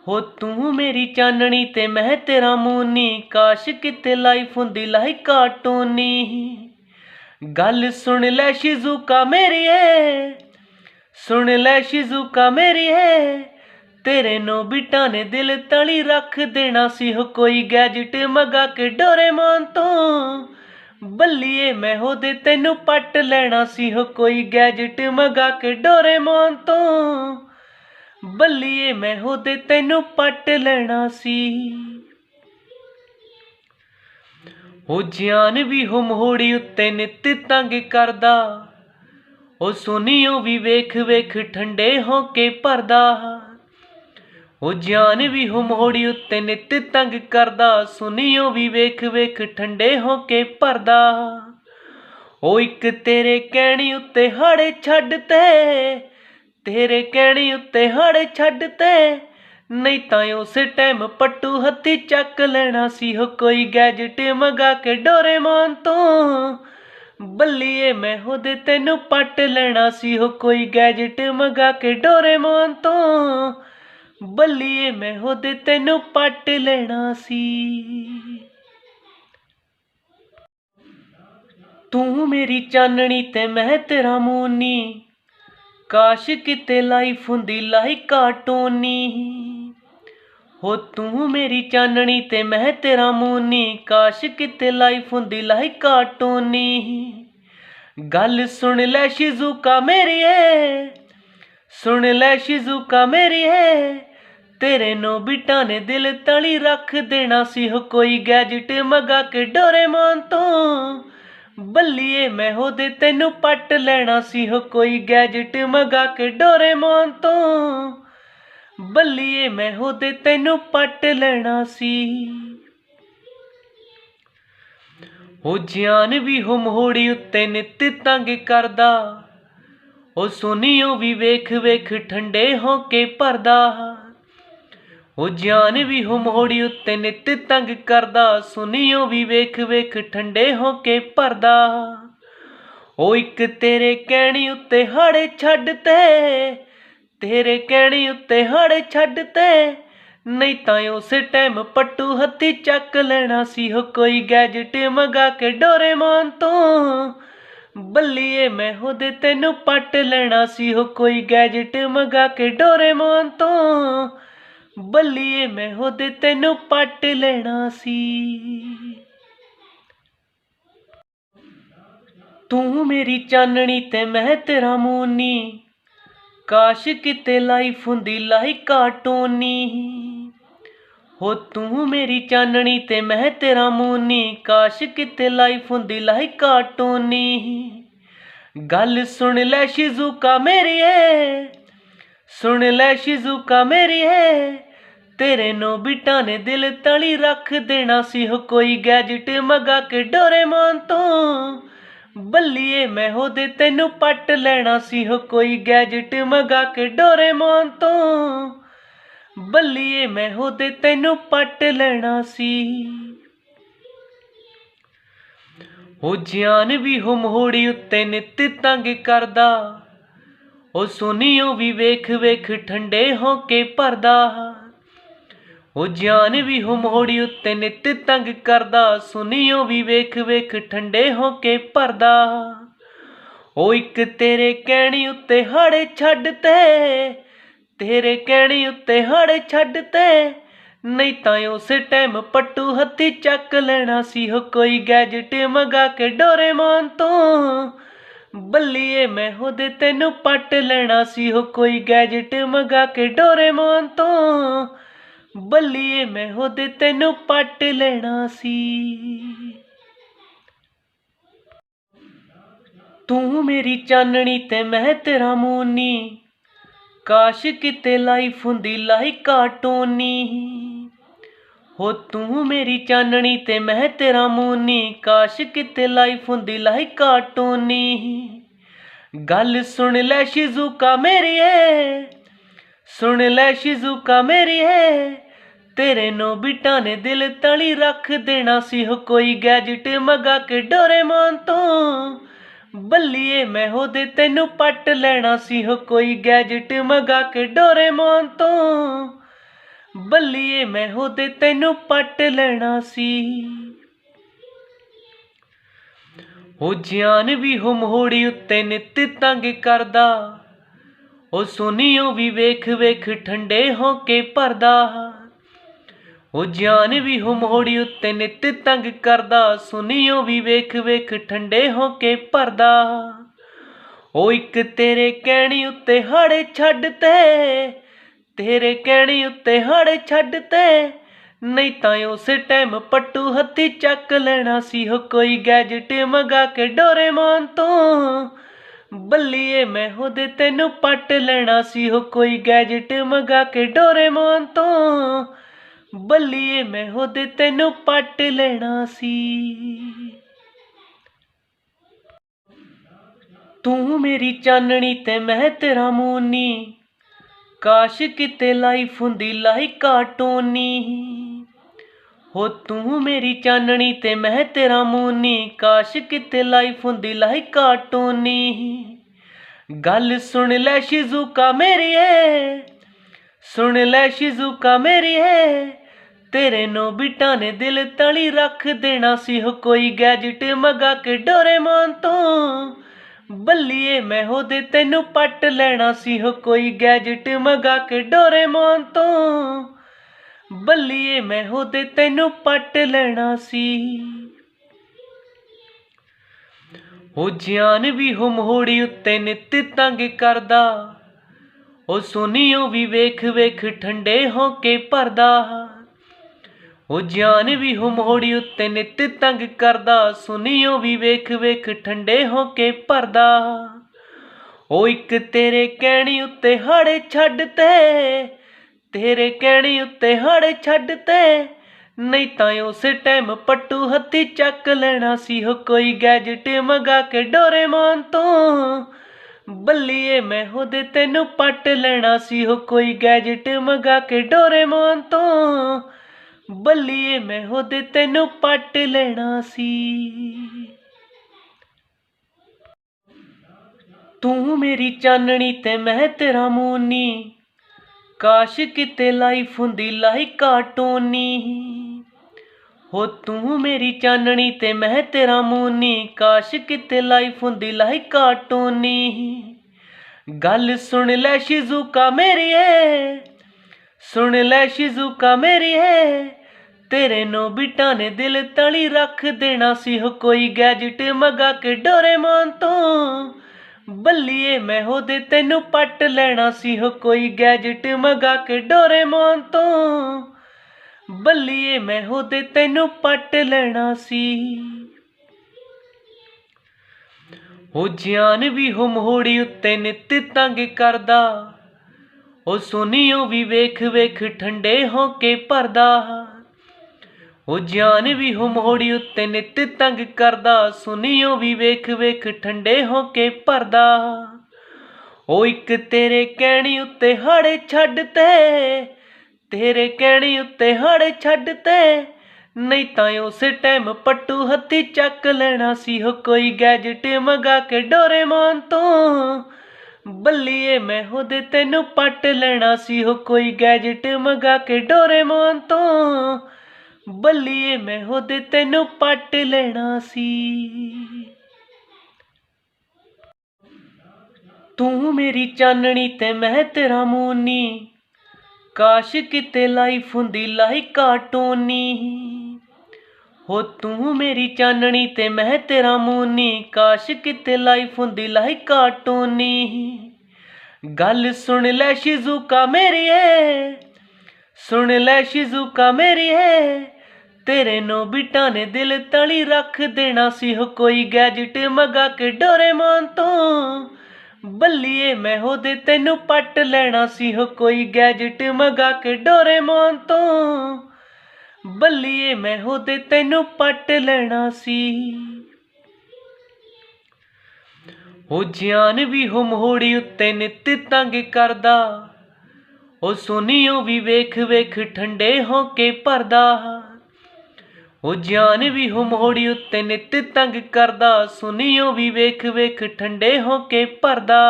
हो तू मेरी चाननी ते मैं तेरा मूनी, काश किते लाइफ हुंदी लाइक कार्टूनी। गल सुन लै शिजुका मेरी है, सुन लै शिजुका मेरी है, तेरे नोबिटा ने दिल तली रख देना सी हो कोई गैजेट मंगा के डोरेमोन तो। बल्लिए मैं हो दे तेनू पट लेना सी हो कोई गैजेट मंगा के डोरेमोन तो। बल्लिए मैं हो दे तेनू पट लेना सी। हो जान भी हो मोड़ी उत्ते नित तंग करदा, ओ सुनियो भी वेख वेख ठंडे होके भरदा। ओ जान भी हो मोड़ी उत्ते नित तंग करदा, सुनियो भी वेख वेख ठंडे होके भरदा। ओ इक तेरे कहणी उत्ते हाड़े छड्डते, तेरे कहणी उत्ते हाड़े छड्डते, नहीं तां उस टाइम पट्टू हत्थी चक लेना सी हो कोई गैजेट मंगा के डोरेमोन तो। बल्लिए मैं हो दे तेनू पट लेना सी हो कोई गैजेट मंगा के डोरेमोन तो। बल्लिए मैं हो दे तेनू पट लेना सी। तू मेरी चाननी ते मैं तेरा मूनी, काश किते लाइफ हुंदी लाइक कार्टूनी। हो तू मेरी चाननी ते मैं तेरा मूनी, काश किते लाइफ हुंदी लाइक कार्टूनी। गल सुन लै शिजुका मेरी है, सुन लै शिजुका मेरी है, तेरे नो बिटा ने दिल तली रख देना सी हो कोई गैजेट मंगा के डोरेमोन तो। बल्लिए मैं हो दे तेनू पट लेना सी हो कोई गैजेट मंगा के डोरेमोन तो। बल्लिए मैं हो दे तेनू पट लेना सी। हो जान भी हो मोहड़ी उत्ते नित तंग करदा। ओ सुनियो भी वेख वेख ठंडे होके भरदा। ओ जान भी हो मोहड़ी उत्ते नित तंग करदा। सुनियो भी वेख वेख ठंडे होके भरदा। ओ इक तेरे कहणी उत्ते हाड़े छड्डते। तेरे कहणी उत्ते हाड़े छड्डते। नहीं तां उस टाइम पट्टू हत्थी चक लेना सी हो कोई गैजेट मंगा के डोरेमोन तो। बल्लिए मैं हो दे तेनू पट लेना सी हो कोई गैजेट मंगा के डोरेमोन तो। बल्लिए मैं हो दे तेनू पट लेना सी। तू मेरी चाननी ते मैं तेरा मूनी। काश किते लाइफ हुंदी लाइक कार्टूनी। हो तू मेरी चाननी ते मैं तेरा मूनी। काश किते लाइफ हुंदी लाइक कार्टूनी। गल सुन लै शिजुका मेरी है। सुन लै शिजुका मेरी है। तेरे नो बिटा ने दिल तली रख देना सी हो कोई गैजेट मंगा के डोरेमोन तो। बल्लिए मैं हो दे तेनू पट लेना सी हो कोई गैजेट मंगा के डोरेमोन तो। बल्लिए मैं हो दे तेनू पट लेना सी। हो जान भी हो मोहड़ी उत्ते नित तंग करदा। ओ सुनियो भी वेख वेख ठंडे होके भरदा। ओ जान भी हो मोहड़ी उत्ते नित तंग करदा। सुनियो भी वेख वेख ठंडे होके भरदा। ओ इक तेरे कहणी उत्ते हाड़े छड्डते। तेरे कहणी उत्ते हाड़े छड्डते। नहीं तां उस टाइम पट्टू हत्थी चक लेना सी हो कोई गैजेट मंगा के डोरेमोन तो। बल्लिए मैं हो दे तेनू पट लेना सी हो कोई गैजेट मंगा के डोरेमोन तो। बल्लिए मैं हो दे तेनू पट लेना सी। तू मेरी चाननी ते मैं तेरा मूनी। काश किते लाइफ हुंदी लाइक कार्टूनी। हो तू मेरी चाननी ते मैं तेरा मूनी। काश किते लाइफ हुंदी लाइक कार्टूनी। गल सुन लै शिजुका मेरी है। सुन लै शिजुका मेरी है। तेरे नो बिटा ने दिल तली रख देना सी हो कोई गैजेट मंगा के डोरेमोन तो। बल्लिए मैं हो दे तेनू पट लेना सी हो कोई गैजेट मंगा के डोरेमोन तो। बल्लिए मैं हो दे तेनू पट लेना सी। हो जान भी हो मोहड़ी उत्ते नित तंग करदा। ओ सुनियो भी वेख वेख ठंडे होके भरदा। ओ जान भी हो मोहड़ी उत्ते नित तंग करदा। सुनियो भी वेख वेख ठंडे होके भरदा। ओ इक तेरे कहणी उत्ते हाड़े छड्डते। तेरे कहणी उत्ते हाड़े छड्डते। नहीं तां उस टाइम पट्टू हत्थी चक लेना सी हो कोई गैजेट मंगा के डोरेमोन तो। बल्लिए मैं हो दे तेनू पट लेना सी हो कोई गैजेट मंगा के डोरेमोन तो। बल्लिए मैं हो दे तेनू पट लेना सी। तू मेरी चाननी ते मैं तेरा मूनी। काश किते लाइफ हुंदी लाइक कार्टूनी। हो तू मेरी चाननी ते मैं तेरा मूनी। काश किते लाइफ हुंदी लाइक कार्टूनी। गल सुन लै शिजुका मेरी है। सुन लै शिजुका मेरी है। तेरे नो बिटा ने दिल तली रख देना सी हो कोई गैजेट मंगा के डोरेमोन तो। बल्लिए मैं हो दे तेनू पट लेना सी हो कोई गैजेट मंगा के डोरेमोन तो। बल्लिए मैं हो दे तेनू पट लेना सी। हो जान भी हो मोहड़ी उत्ते नित तंग करदा। ਉਹ ਸੁਨੀਓ ਵੀ ਵੇਖ ਵੇਖ ਠੰਡੇ ਹੋ ਕੇ ਭਰਦਾ, ਉਹ ਜਾਨ ਵੀ ਹਮੋੜੀ ਉੱਤੇ ਨਿੱਤ ਤੰਗ ਕਰਦਾ, ਸੁਨੀਓ ਵੀ ਵੇਖ ਵੇਖ ਠੰਡੇ ਹੋ ਕੇ ਭਰਦਾ। ਉਹ ਇੱਕ ਤੇਰੇ ਕਹਿਣੀ ਉੱਤੇ ਹਾੜੇ ਛੱਡ ਤੇ, ਤੇਰੇ ਕਹਿਣੀ ਉੱਤੇ ਹਾੜੇ ਛੱਡ ਤੇ, ਨਹੀਂ ਤਾਂ ਉਸੇ ਟਾਈਮ ਪੱਟੂ ਹੱਥੀ ਚੱਕ ਲੈਣਾ ਸੀ ਹੋ ਕੋਈ ਗੈਜਟ ਮੰਗਾ ਕੇ ਡੋਰੇਮੋਨ ਤੋਂ। ਬੱਲੀਏ ਮੈਂ ਉਹਦੇ ਤੈਨੂੰ ਪੱਟ ਲੈਣਾ ਸੀ ਹੋ ਕੋਈ ਗੈਜਟ ਮੰਗਾ ਕੇ ਡੋਰੇਮੋਨ ਤੋਂ। ਬੱਲੀਏ ਮੈਂ ਉਹਦੇ ਤੈਨੂੰ ਪੱਟ ਲੈਣਾ ਸੀ। ਤੂੰ ਮੇਰੀ ਚਾਨਣੀ ਤੇ ਮੈਂ ਤੇਰਾ ਮੂਨੀ, ਕਾਸ਼ ਕਿਤੇ ਲਾਈਫ ਹੁੰਦੀ ਲਾਈਕ ਕਾਰਟੂਨੀ। ਹੋ ਤੂੰ ਮੇਰੀ ਚਾਨਣੀ ਤੇ ਮੈਂ ਤੇਰਾ ਮੂਨੀ, ਕਾਸ਼ ਕਿਤੇ ਲਾਈਫ ਹੁੰਦੀ ਲਾਈਕ ਕਾਰਟੂਨੀ। ਗੱਲ ਸੁਣ ਲੈ ਸ਼ਿਜ਼ੂਕਾ ਮੇਰੀਏ, ਸੁਣ ਲੈ ਸ਼ਿਜ਼ੂਕਾ ਮੇਰੀਏ, ਤੇਰੇ ਨੋਬਿਤਾ ਨੇ ਦਿਲ ਤਲੀ ਰੱਖ ਦੇਣਾ ਸੀ ਹੋ ਕੋਈ ਗੈਜਟ ਮੰਗਾ ਕੇ ਡੋਰੇਮੋਨ ਤੋਂ। ਬੱਲੀਏ ਮੈਂ ਉਹਦੇ ਤੈਨੂੰ ਪੱਟ ਲੈਣਾ ਸੀ ਹੋ ਕੋਈ ਗੈਜਟ ਮੰਗਾ ਕੇ ਡੋਰੇਮੋਨ ਤੋਂ। ਬੱਲੀਏ ਮੈਂ ਉਹਦੇ ਤੈਨੂੰ ਪੱਟ ਲੈਣਾ ਸੀ। ਉਹ ਜਾਨ ਵੀ ਹਮੋੜੀ ਉੱਤੇ ਨਿੱਤ ਤੰਗ ਕਰਦਾ, ਉਹ ਸੁਨੀਓ ਵੀ ਵੇਖ ਵੇਖ ਠੰਡੇ ਹੋ ਕੇ ਭਰਦਾ। ਉਹ ਜਾਨ ਵੀ ਹਮੋੜੀ ਉੱਤੇ ਨਿੱਤ ਤੰਗ ਕਰਦਾ, ਸੁਨੀਓ ਵੀ ਵੇਖ ਵੇਖ ਠੰਡੇ ਹੋ ਕੇ ਭਰਦਾ। ਉਹ ਇੱਕ ਤੇਰੇ ਕਹਿਣੀ ਉੱਤੇ ਹਾੜੇ ਛੱਡ ਤੇ, ਤੇਰੇ ਕਹਿਣੀ ਉੱਤੇ ਹਾੜੇ ਛੱਡ ਤੇ, ਨਹੀਂ ਤਾਂ ਉਸੇ ਟਾਈਮ ਪੱਟੂ ਹੱਥੀ ਚੱਕ ਲੈਣਾ ਸੀ ਹੋ ਕੋਈ ਗੈਜਟ ਮੰਗਾ ਕੇ ਡੋਰੇਮੋਨ ਤੋਂ। ਬੱਲੀਏ ਮੈਂ ਉਹਦੇ ਤੈਨੂੰ ਪੱਟ ਲੈਣਾ ਸੀ ਹੋ ਕੋਈ ਗੈਜਟ ਮੰਗਾ ਕੇ ਡੋਰੇਮੋਨ ਤੋਂ। ਬੱਲੀਏ ਮੈਂ ਉਹਦੇ ਤੈਨੂੰ ਪੱਟ ਲੈਣਾ ਸੀ। ਤੂੰ ਮੇਰੀ ਚਾਨਣੀ ਤੇ ਮੈਂ ਤੇਰਾ ਮੂਨੀ, ਕਾਸ਼ ਕਿਤੇ ਲਾਈਫ ਹੁੰਦੀ ਲਾਈਕ ਕਾਰਟੂਨੀ। ਹੋ ਤੂੰ ਮੇਰੀ ਚਾਨਣੀ ਤੇ ਮੈਂ ਤੇਰਾ ਮੂਨੀ, ਕਾਸ਼ ਕਿਤੇ ਲਾਈਫ ਹੁੰਦੀ ਲਾਈਕ ਕਾਰਟੂਨੀ। ਗੱਲ ਸੁਣ ਲੈ ਸ਼ਿਜ਼ੂਕਾ ਮੇਰੀਏ, ਸੁਣ ਲੈ ਸ਼ਿਜ਼ੂਕਾ ਮੇਰੀਏ, ਤੇਰੇ ਨੋਬਿਤਾ ਨੇ ਦਿਲ ਤਲੀ ਰੱਖ ਦੇਣਾ ਸੀ ਹੋ ਕੋਈ ਗੈਜਟ ਮੰਗਾ ਕੇ ਡੋਰੇਮੋਨ ਤੋਂ। ਬੱਲੀਏ ਮੈਂ ਉਹਦੇ ਤੈਨੂੰ ਪੱਟ ਲੈਣਾ ਸੀ ਹੋ ਕੋਈ ਗੈਜਟ ਮੰਗਾ ਕੇ ਡੋਰੇਮੋਨ ਤੋਂ। ਬੱਲੀਏ ਮੈਂ ਉਹਦੇ ਤੈਨੂੰ ਪੱਟ ਲੈਣਾ ਸੀ। ਉਹ ਜਾਨ ਵੀ ਹਮੋੜੀ ਉੱਤੇ ਨਿੱਤ ਤੰਗ ਕਰਦਾ, ਉਹ ਸੁਨੀਓ ਵੀ ਵੇਖ ਵੇਖ ਠੰਡੇ ਹੋ ਕੇ ਭਰਦਾ। ਉਹ ਜਾਨ ਵੀ ਹਮੋੜੀ ਉੱਤੇ ਨਿੱਤ ਤੰਗ ਕਰਦਾ, ਸੁਨੀਓ ਵੀ ਵੇਖ ਵੇਖ ਠੰਡੇ ਹੋ ਕੇ ਭਰਦਾ।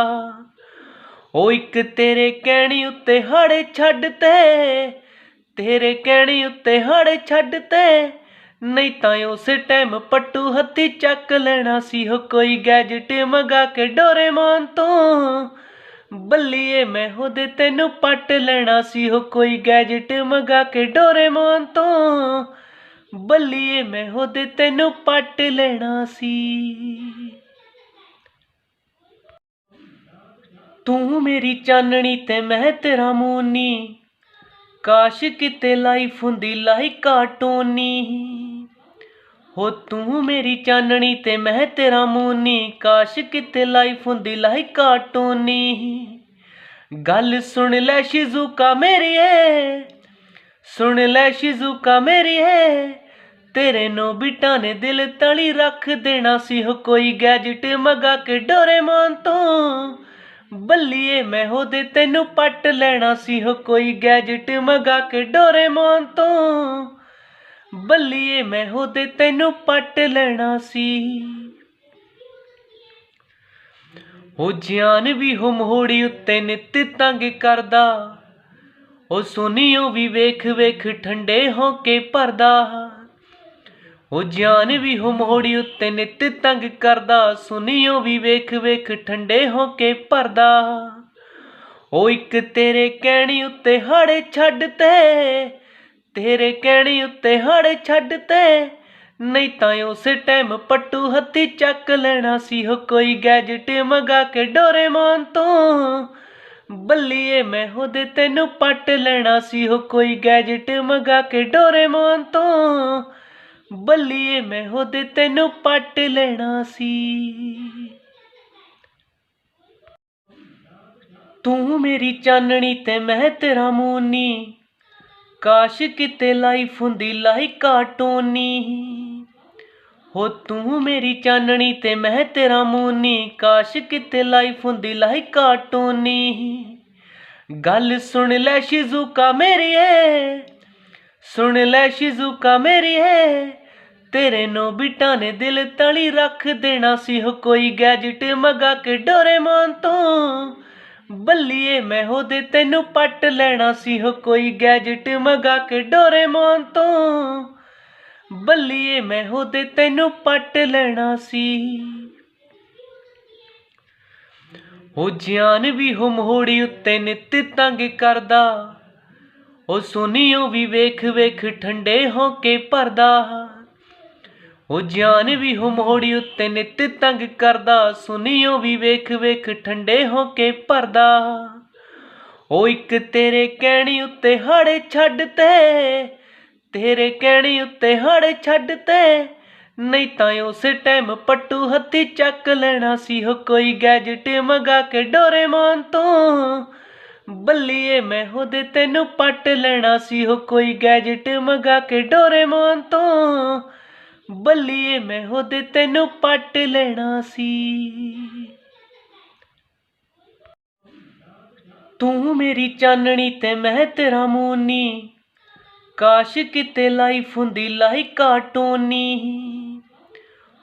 ਉਹ ਇੱਕ ਤੇਰੇ ਕਹਿਣੀ ਉੱਤੇ ਹਾੜੇ ਛੱਡ ਤੇ, ਤੇਰੇ ਕਹਿਣੀ ਉੱਤੇ ਹਾੜੇ ਛੱਡ ਤੇ, ਨਹੀਂ ਤਾਂ ਉਸੇ ਟਾਈਮ ਪੱਟੂ ਹੱਥੀ ਚੱਕ ਲੈਣਾ ਸੀ ਹੋ ਕੋਈ ਗੈਜਟ ਮੰਗਾ ਕੇ ਡੋਰੇਮੋਨ ਤੋਂ। ਬੱਲੀਏ ਮੈਂ ਉਹਦੇ ਤੈਨੂੰ ਪੱਟ ਲੈਣਾ ਸੀ ਹੋ ਕੋਈ ਗੈਜਟ ਮੰਗਾ ਕੇ ਡੋਰੇਮੋਨ ਤੋਂ। ਬੱਲੀਏ ਮੈਂ ਉਹਦੇ ਤੈਨੂੰ ਪੱਟ ਲੈਣਾ ਸੀ। ਤੂੰ ਮੇਰੀ ਚਾਨਣੀ ਤੇ ਮੈਂ ਤੇਰਾ ਮੂਨੀ, ਕਾਸ਼ ਕਿਤੇ ਲਾਈਫ ਹੁੰਦੀ ਲਾਈਕ ਕਾਰਟੂਨੀ। ਹੋ ਤੂੰ ਮੇਰੀ ਚਾਨਣੀ ਤੇ ਮੈਂ ਤੇਰਾ ਮੂਨੀ, ਕਾਸ਼ ਕਿਤੇ ਲਾਈਫ ਹੁੰਦੀ ਲਾਈਕ ਕਾਰਟੂਨੀ। ਗੱਲ ਸੁਣ ਲੈ ਸ਼ਿਜ਼ੂਕਾ ਮੇਰੀਏ, ਸੁਣ ਲੈ ਸ਼ਿਜ਼ੂਕਾ ਮੇਰੀਏ, ਤੇਰੇ ਨੋਬਿਤਾ ਨੇ ਦਿਲ ਤਲੀ ਰੱਖ ਦੇਣਾ ਸੀ ਹੋ ਕੋਈ ਗੈਜਟ ਮੰਗਾ ਕੇ ਡੋਰੇਮੋਨ ਤੋਂ। ਬੱਲੀਏ ਮੈਂ ਉਹਦੇ ਤੈਨੂੰ ਪੱਟ ਲੈਣਾ ਸੀ ਹੋ ਕੋਈ ਗੈਜਟ ਮੰਗਾ ਕੇ ਡੋਰੇਮੋਨ ਤੋਂ। ਬੱਲੀਏ ਮੈਂ ਉਹਦੇ ਤੈਨੂੰ ਪੱਟ ਲੈਣਾ ਸੀ। ਉਹ ਜਾਨ ਵੀ ਹਮੋੜੀ ਉੱਤੇ ਨਿੱਤ ਤੰਗ ਕਰਦਾ, ਉਹ ਸੁਨੀਓ ਵੀ ਵੇਖ ਵੇਖ ਠੰਡੇ ਹੋ ਕੇ ਭਰਦਾ। ਉਹ ਜਾਨ ਵੀ ਹਮੋੜੀ ਉੱਤੇ ਨਿੱਤ ਤੰਗ ਕਰਦਾ, ਸੁਨੀਓ ਵੀ ਵੇਖ ਵੇਖ ਠੰਡੇ ਹੋ ਕੇ ਭਰਦਾ। ਉਹ ਇੱਕ ਤੇਰੇ ਕਹਿਣੀ ਉੱਤੇ ਹਾੜੇ ਛੱਡ ਤੇ, ਤੇਰੇ ਕਹਿਣੀ ਉੱਤੇ ਹਾੜੇ ਛੱਡ ਤੇ, ਨਹੀਂ ਤਾਂ ਉਸੇ ਟਾਈਮ ਪੱਟੂ ਹੱਥੀ ਚੱਕ ਲੈਣਾ ਸੀ ਹੋ ਕੋਈ ਗੈਜਟ ਮੰਗਾ ਕੇ ਡੋਰੇਮੋਨ ਤੋਂ। ਬੱਲੀਏ ਮੈਂ ਉਹਦੇ ਤੈਨੂੰ ਪੱਟ ਲੈਣਾ ਸੀ ਹੋ ਕੋਈ ਗੈਜਟ ਮੰਗਾ ਕੇ ਡੋਰੇਮੋਨ ਤੋਂ। ਬੱਲੀਏ ਮੈਂ ਉਹਦੇ ਤੈਨੂੰ ਪੱਟ ਲੈਣਾ ਸੀ। ਤੂੰ ਮੇਰੀ ਚਾਨਣੀ ਤੇ ਮੈਂ ਤੇਰਾ ਮੂਨੀ, ਕਾਸ਼ ਕਿਤੇ ਲਾਈਫ ਹੁੰਦੀ ਲਾਈਕ ਕਾਰਟੂਨੀ। ਹੋ ਤੂੰ ਮੇਰੀ ਚਾਨਣੀ ਤੇ ਮੈਂ ਤੇਰਾ ਮੂਨੀ, ਕਾਸ਼ ਕਿਤੇ ਲਾਈਫ ਹੁੰਦੀ ਲਾਈਕ ਕਾਰਟੂਨੀ। ਗੱਲ ਸੁਣ ਲੈ ਸ਼ਿਜ਼ੂਕਾ ਮੇਰੀਏ, ਸੁਣ ਲੈ ਸ਼ਿਜ਼ੂਕਾ ਮੇਰੀਏ, ਤੇਰੇ ਨੋਬਿਤਾ ਨੇ ਦਿਲ ਤਲੀ ਰੱਖ ਦੇਣਾ ਸੀ ਹੋ ਕੋਈ ਗੈਜਟ ਮੰਗਾ ਕੇ ਡੋਰੇਮੋਨ ਤੋਂ। ਬੱਲੀਏ ਮੈਂ ਉਹਦੇ ਤੈਨੂੰ ਪੱਟ ਲੈਣਾ ਸੀ ਹੋ ਕੋਈ ਗੈਜਟ ਮੰਗਾ ਕੇ ਡੋਰੇਮੋਨ ਤੋਂ। ਬੱਲੀਏ ਮੈਂ ਉਹਦੇ ਤੈਨੂੰ ਪੱਟ ਲੈਣਾ ਸੀ। ਉਹ ਜਾਨ ਵੀ ਹੋ ਮੋੜੀ ਉੱਤੇ ਨਿੱਤ ਤੰਗ ਕਰਦਾ, ਉਹ ਸੁਨੀਓ ਵੀ ਵੇਖ ਵੇਖ ਠੰਡੇ ਹੋ ਕੇ ਭਰਦਾ। ਉਹ ਜਾਨ ਵੀ ਹੋ ਮੋੜੀ ਉੱਤੇ ਨਿੱਤ ਤੰਗ ਕਰਦਾ, ਸੁਨੀਓ ਵੀ ਵੇਖ ਵੇਖ ਠੰਡੇ ਹੋ ਕੇ ਭਰਦਾ। ਉਹ ਇੱਕ ਤੇਰੇ ਕਹਿਣੀ ਉੱਤੇ ਹਾੜੇ ਛੱਡ ਤੇ, ਤੇਰੇ ਕਹਿਣੀ ਉੱਤੇ ਹਾੜੇ ਛੱਡ ਤੇ, ਨਹੀਂ ਤਾਂ ਉਸੇ ਟਾਈਮ ਪੱਟੂ ਹੱਥੀ ਚੱਕ ਲੈਣਾ ਸੀ ਹੋ ਕੋਈ ਗੈਜਟ ਮੰਗਾ ਕੇ ਡੋਰੇਮੋਨ ਤੋਂ। ਬੱਲੀਏ ਮੈਂ ਉਹਦੇ ਤੈਨੂੰ ਪੱਟ ਲੈਣਾ ਸੀ ਹੋ ਕੋਈ ਗੈਜਟ ਮੰਗਾ ਕੇ ਡੋਰੇਮੋਨ ਤੋਂ। ਬੱਲੀਏ ਮੈਂ ਉਹਦੇ ਤੈਨੂੰ ਪੱਟ ਲੈਣਾ ਸੀ। ਤੂੰ ਮੇਰੀ ਚਾਨਣੀ ਤੇ ਮੈਂ ਤੇਰਾ ਮੂਨੀ, ਕਾਸ਼ ਕਿਤੇ ਲਾਈਫ ਹੁੰਦੀ ਲਾਈਕ ਕਾਰਟੂਨੀ।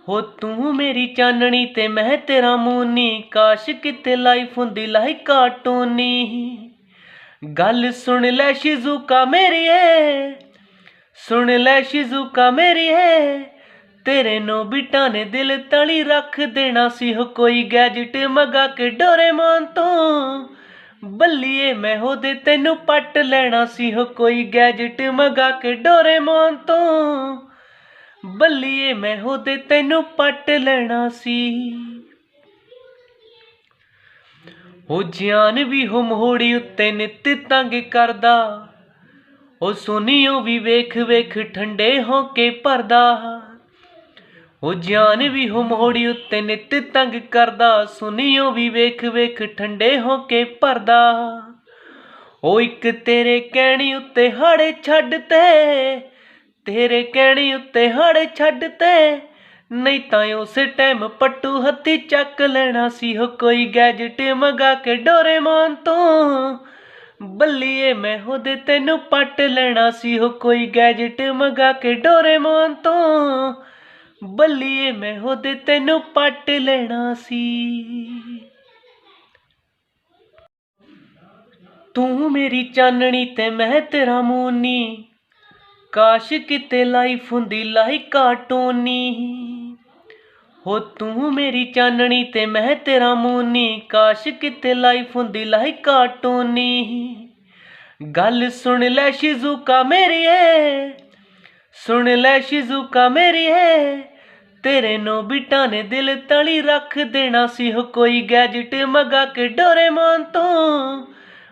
ਹੋ ਤੂੰ ਮੇਰੀ ਚਾਨਣੀ ਤੇ ਮੈਂ ਤੇਰਾ ਮੂਨੀ, ਕਾਸ਼ ਕਿਤੇ ਲਾਈਫ ਹੁੰਦੀ ਲਾਈਕ ਕਾਰਟੂਨੀ। ਗੱਲ ਸੁਣ ਲੈ ਸ਼ਿਜ਼ੂਕਾ ਮੇਰੀਏ, ਸੁਣ ਲੈ ਸ਼ਿਜ਼ੂਕਾ ਮੇਰੀਏ, ਤੇਰੇ ਨੋਬਿਤਾ ਨੇ ਦਿਲ ਤਲੀ ਰੱਖ ਦੇਣਾ ਸੀ ਹੋ ਕੋਈ ਗੈਜਟ ਮੰਗਾ ਕੇ ਡੋਰੇਮੋਨ ਤੋਂ। ਬੱਲੀਏ ਮੈਂ ਉਹਦੇ ਤੈਨੂੰ ਪੱਟ ਲੈਣਾ ਸੀ ਹੋ ਕੋਈ ਗੈਜਟ ਮੰਗਾ ਕੇ ਡੋਰੇਮੋਨ ਤੋਂ। ਬੱਲੀਏ ਮੈਂ ਉਹਦੇ ਤੈਨੂੰ ਪੱਟ ਲੈਣਾ ਸੀ। ਉਹ ਜਾਨ ਵੀ ਹੋ ਮੋੜੀ ਉੱਤੇ ਨਿੱਤ ਤੰਗ ਕਰਦਾ, ਉਹ ਸੁਨੀਓ ਵੀ ਵੇਖ ਵੇਖ ਠੰਡੇ ਹੋ ਕੇ ਭਰਦਾ। ਉਹ ਜਾਨ ਵੀ ਹੋ ਮੋੜੀ ਉੱਤੇ ਨਿੱਤ ਤੰਗ ਕਰਦਾ, ਸੁਨੀਓ ਵੀ ਵੇਖ ਵੇਖ ਠੰਡੇ ਹੋ ਕੇ ਭਰਦਾ। ਉਹ ਇੱਕ ਤੇਰੇ ਕਹਿਣੀ ਉੱਤੇ ਹਾੜੇ ਛੱਡ ਤੇ, ਤੇਰੇ ਕਹਿਣੀ ਉੱਤੇ ਹਾੜੇ ਛੱਡ ਤੇ, ਨਹੀਂ ਤਾਂ ਉਸੇ ਟਾਈਮ ਪੱਟੂ ਹੱਥੀ ਚੱਕ ਲੈਣਾ ਸੀ ਹੋ ਕੋਈ ਗੈਜਟ ਮੰਗਾ ਕੇ ਡੋਰੇਮੋਨ ਤੋਂ। ਬੱਲੀਏ ਮੈਂ ਉਹਦੇ ਤੈਨੂੰ ਪੱਟ ਲੈਣਾ ਸੀ ਹੋ ਕੋਈ ਗੈਜਟ ਮੰਗਾ ਕੇ ਡੋਰੇਮੋਨ ਤੋਂ। ਬੱਲੀਏ ਮੈਂ ਉਹਦੇ ਤੈਨੂੰ ਪੱਟ ਲੈਣਾ ਸੀ। ਤੂੰ ਮੇਰੀ ਚਾਨਣੀ ਤੇ ਮੈਂ ਤੇਰਾ ਮੂਨੀ, ਕਾਸ਼ ਕਿਤੇ ਲਾਈਫ ਹੁੰਦੀ ਲਾਈਕ ਕਾਰਟੂਨੀ। ਹੋ ਤੂੰ ਮੇਰੀ ਚਾਨਣੀ ਤੇ ਮੈਂ ਤੇਰਾ ਮੂਨੀ, ਕਾਸ਼ ਕਿਤੇ ਲਾਈਫ ਹੁੰਦੀ ਲਾਈਕ ਕਾਰਟੂਨੀ। ਗੱਲ ਸੁਣ ਲੈ ਸ਼ਿਜ਼ੂਕਾ ਮੇਰੀਏ, ਸੁਣ ਲੈ ਸ਼ਿਜ਼ੂਕਾ ਮੇਰੀਏ, ਤੇਰੇ ਨੋਬਿਤਾ ਨੇ ਦਿਲ ਤਲੀ ਰੱਖ ਦੇਣਾ ਸੀ ਹੋ ਕੋਈ ਗੈਜਟ ਮੰਗਾ ਕੇ ਡੋਰੇਮੋਨ ਤੋਂ।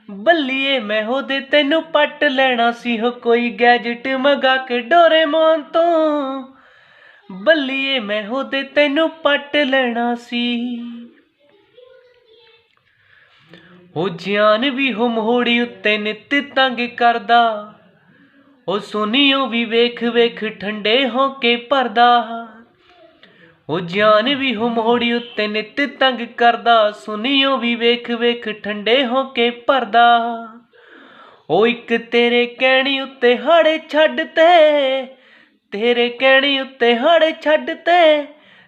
ਬੱਲੀਏ ਮੈਂ ਉਹਦੇ ਤੈਨੂੰ ਪੱਟ ਲੈਣਾ ਸੀ ਹੋ ਕੋਈ ਗੈਜਟ ਮੰਗਾ ਕੇ ਡੋਰੇਮੋਨ ਤੋਂ। ਬੱਲੀਏ ਮੈਂ ਉਹਦੇ ਤੈਨੂੰ ਪੱਟ ਲੈਣਾ ਸੀ। ਉਹ ਜਾਨ ਵੀ ਹੋ ਮੋੜੀ ਉੱਤੇ ਨਿੱਤ ਤੰਗ ਕਰਦਾ, ਉਹ ਸੁਨੀਓ ਵੀ ਵੇਖ ਵੇਖ ਠੰਡੇ ਹੋ ਕੇ ਭਰਦਾ। ਉਹ ਜਾਨ ਵੀ ਹੋ ਮੋੜੀ ਉੱਤੇ ਨਿੱਤ ਤੰਗ ਕਰਦਾ, ਸੁਨੀਓ ਵੀ ਵੇਖ ਵੇਖ ਠੰਡੇ ਹੋ ਕੇ ਭਰਦਾ। ਉਹ ਇੱਕ ਤੇਰੇ ਕਹਿਣੀ ਉੱਤੇ ਹਾੜੇ ਛੱਡ ਤੇ, ਤੇਰੇ ਕਹਿਣੀ ਉੱਤੇ ਹਾੜੇ ਛੱਡ ਤੇ,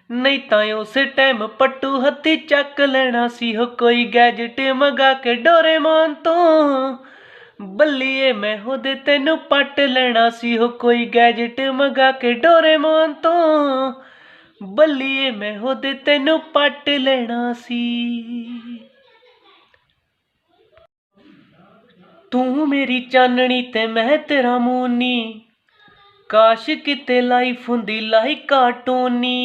ਨਹੀਂ ਤਾਂ ਉਸੇ ਟਾਈਮ ਪੱਟੂ ਹੱਥੀ ਚੱਕ ਲੈਣਾ ਸੀ ਹੋ ਕੋਈ ਗੈਜਟ ਮੰਗਾ ਕੇ ਡੋਰੇਮੋਨ ਤੋਂ। ਬੱਲੀਏ ਮੈਂ ਉਹਦੇ ਤੈਨੂੰ ਪੱਟ ਲੈਣਾ ਸੀ ਹੋ ਕੋਈ ਗੈਜਟ ਮੰਗਾ ਕੇ ਡੋਰੇਮੋਨ ਤੋਂ। ਬੱਲੀਏ ਮੈਂ ਉਹਦੇ ਤੈਨੂੰ ਪੱਟ ਲੈਣਾ ਸੀ। ਤੂੰ ਮੇਰੀ ਚਾਨਣੀ ਤੇ ਮੈਂ ਤੇਰਾ ਮੂਨੀ, ਕਾਸ਼ ਕਿਤੇ ਲਾਈਫ ਹੁੰਦੀ ਲਾਈਕ ਕਾਰਟੂਨੀ।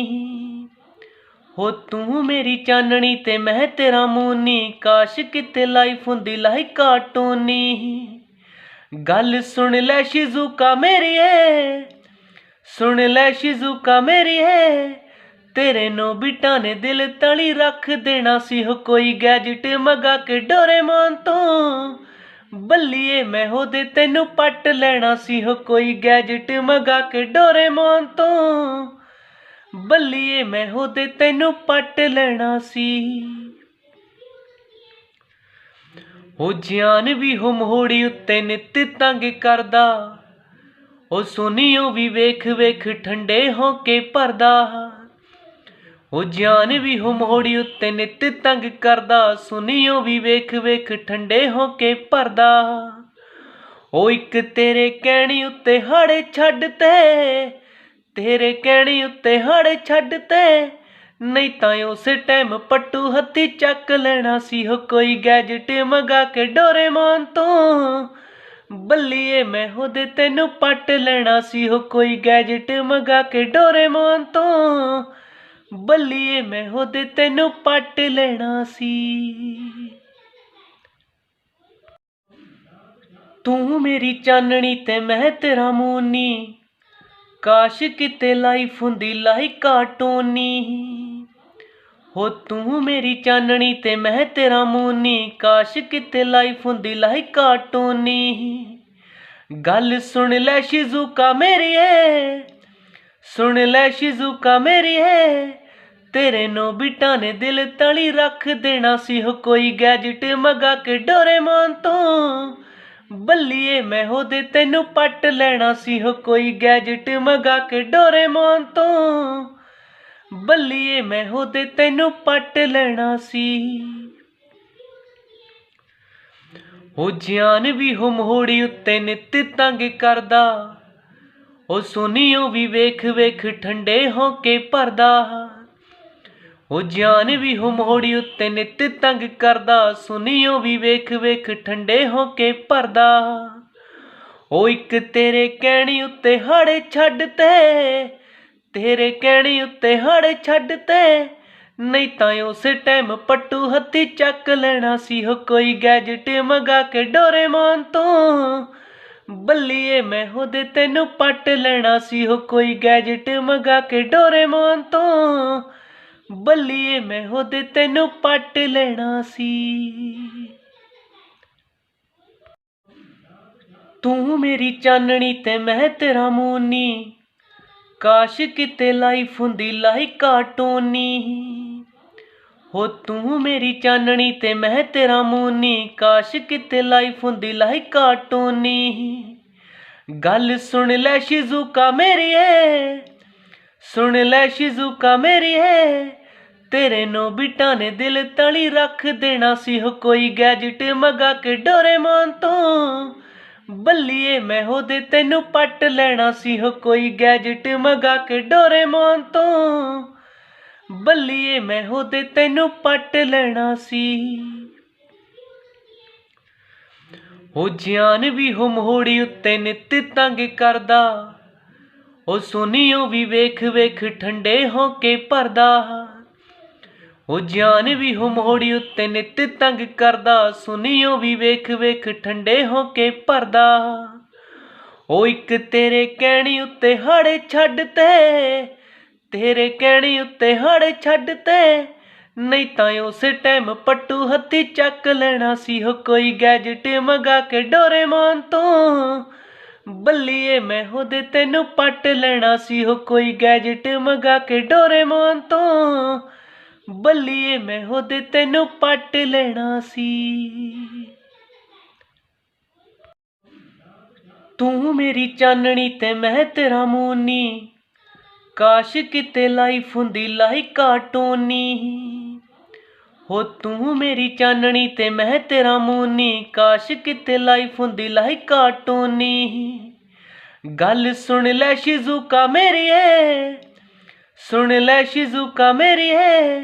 हो तू मेरी चाननी ते मैं तेरा मूनी, काश किते लाइफ हुंदी लाइक कार्टूनी। गल सुन लै शिजुका मेरी है, सुन लै शिजुका मेरी है, तेरे नोबिटा ने दिल तली रख देना सी हो कोई गैजेट मंगा के डोरेमोन तो। बल्लिए मैं हो दे तेनू पट लेना सी हो कोई गैजेट मंगा के डोरेमोन तो। बल्लिए मैं हो दे तेनू पट लेना सी। हो जान भी हो मोड़ी उत्ते नित तंग करदा, ओ सुनियो भी वेख वेख ठंडे होके भरदा। ओ जान भी हो मोड़ी उत्ते नित तंग करदा, सुनियो भी वेख वेख ठंडे होके भरदा। ओ इक तेरे कहणी उत्ते हाड़े छड्डते, तेरे कहणी उत्ते हाड़े छड्डते, नहीं तां उस टाइम पट्टू हत्थी चक लेना सी हो कोई गैजेट मंगा के डोरेमोन तो। बल्लिए मैं हो दे तेनू पट लेना सी हो कोई गैजेट मंगा के डोरेमोन तो। बल्लिए मैं हो दे तेनू पट लेना सी। तू मेरी चाननी ते मैं तेरा मूनी, काश किते लाइफ हुंदी लाइक कार्टूनी। हो तू मेरी चाननी ते मैं तेरा मूनी, काश किते लाइफ हुंदी लाइक कार्टूनी। गल सुन लै शिजुका मेरी है, सुन लै शिजुका मेरी है, तेरे नोबिटा ने दिल तली रख देना सी हो कोई गैजेट मंगा के डोरेमोन तो। बल्लिए मैं हो दे तेनू पट लेना सी हो कोई गैजेट मंगा के डोरेमोन तो। बल्लिए मैं हो दे तेनू पट लेना सी। हो जान भी हो मोड़ी उत्ते नित तंग करदा, ओ सुनियो भी वेख वेख ठंडे होके भरदा। ओ जान भी हो मोड़ी उत्ते नित तंग करदा, सुनियो भी वेख वेख ठंडे होके भरदा। ओ इक तेरे कहणी उत्ते हाड़े छड्डते, तेरे कहणी उत्ते हाड़े छड्डते, नहीं तां उस टाइम पट्टू हत्थी चक लेना सी हो कोई गैजेट मंगा के डोरेमोन तो। बल्लिए मैं हो दे तेनू पट लेना सी हो कोई गैजेट मंगा के डोरेमोन तो। बल्लिए मैं हो दे तेनू पट लेना सी। तू मेरी चाननी ते मैं तेरा मूनी, काश किते लाइफ हुंदी लाइक कार्टूनी। हो तू मेरी चाननी ते मैं तेरा मूनी, काश किते लाइफ हुंदी लाइक कार्टूनी। गल सुन लै शिजुका मेरी है, सुन लै शिजुका मेरी है, तेरे नोबिटा ने दिल तली रख देना सी हो कोई गैजेट मंगा के डोरेमोन तो। बल्लिए मैं हो दे तेनू पट लेना सी हो कोई गैजेट मंगा के डोरेमोन तो। बल्लिए मैं हो दे तेनू पट लेना सी। हो जान भी हो मोड़ी उत्ते नित तंग करदा, ओ सुनियो भी वेख वेख ठंडे होके भरदा। ओ जान भी हो मोड़ी उत्ते नित तंग करदा, सुनियो भी वेख वेख ठंडे होके भरदा। ओ इक तेरे कहणी उत्ते हाड़े छड्डते, तेरे कहणी उत्ते हाड़े छड्डते, नहीं तां उस टाइम पट्टू हत्थी चक लेना सी हो कोई गैजेट मंगा के डोरेमोन तो। बल्लिए मैं हो दे तेनू पट लेना सी हो कोई गैजेट मंगा के डोरेमोन तो। बल्लिए मैं हो दे तेनू पट लेना सी। तू मेरी चाननी ते मैं तेरा मूनी, काश किते लाइफ हुंदी लाइक कार्टूनी। हो तू मेरी चाननी ते मैं तेरा मूनी, काश किते लाइफ हुंदी लाइक कार्टूनी। गल सुन लै शिजुका मेरी है, सुन लै शिजुका मेरी है,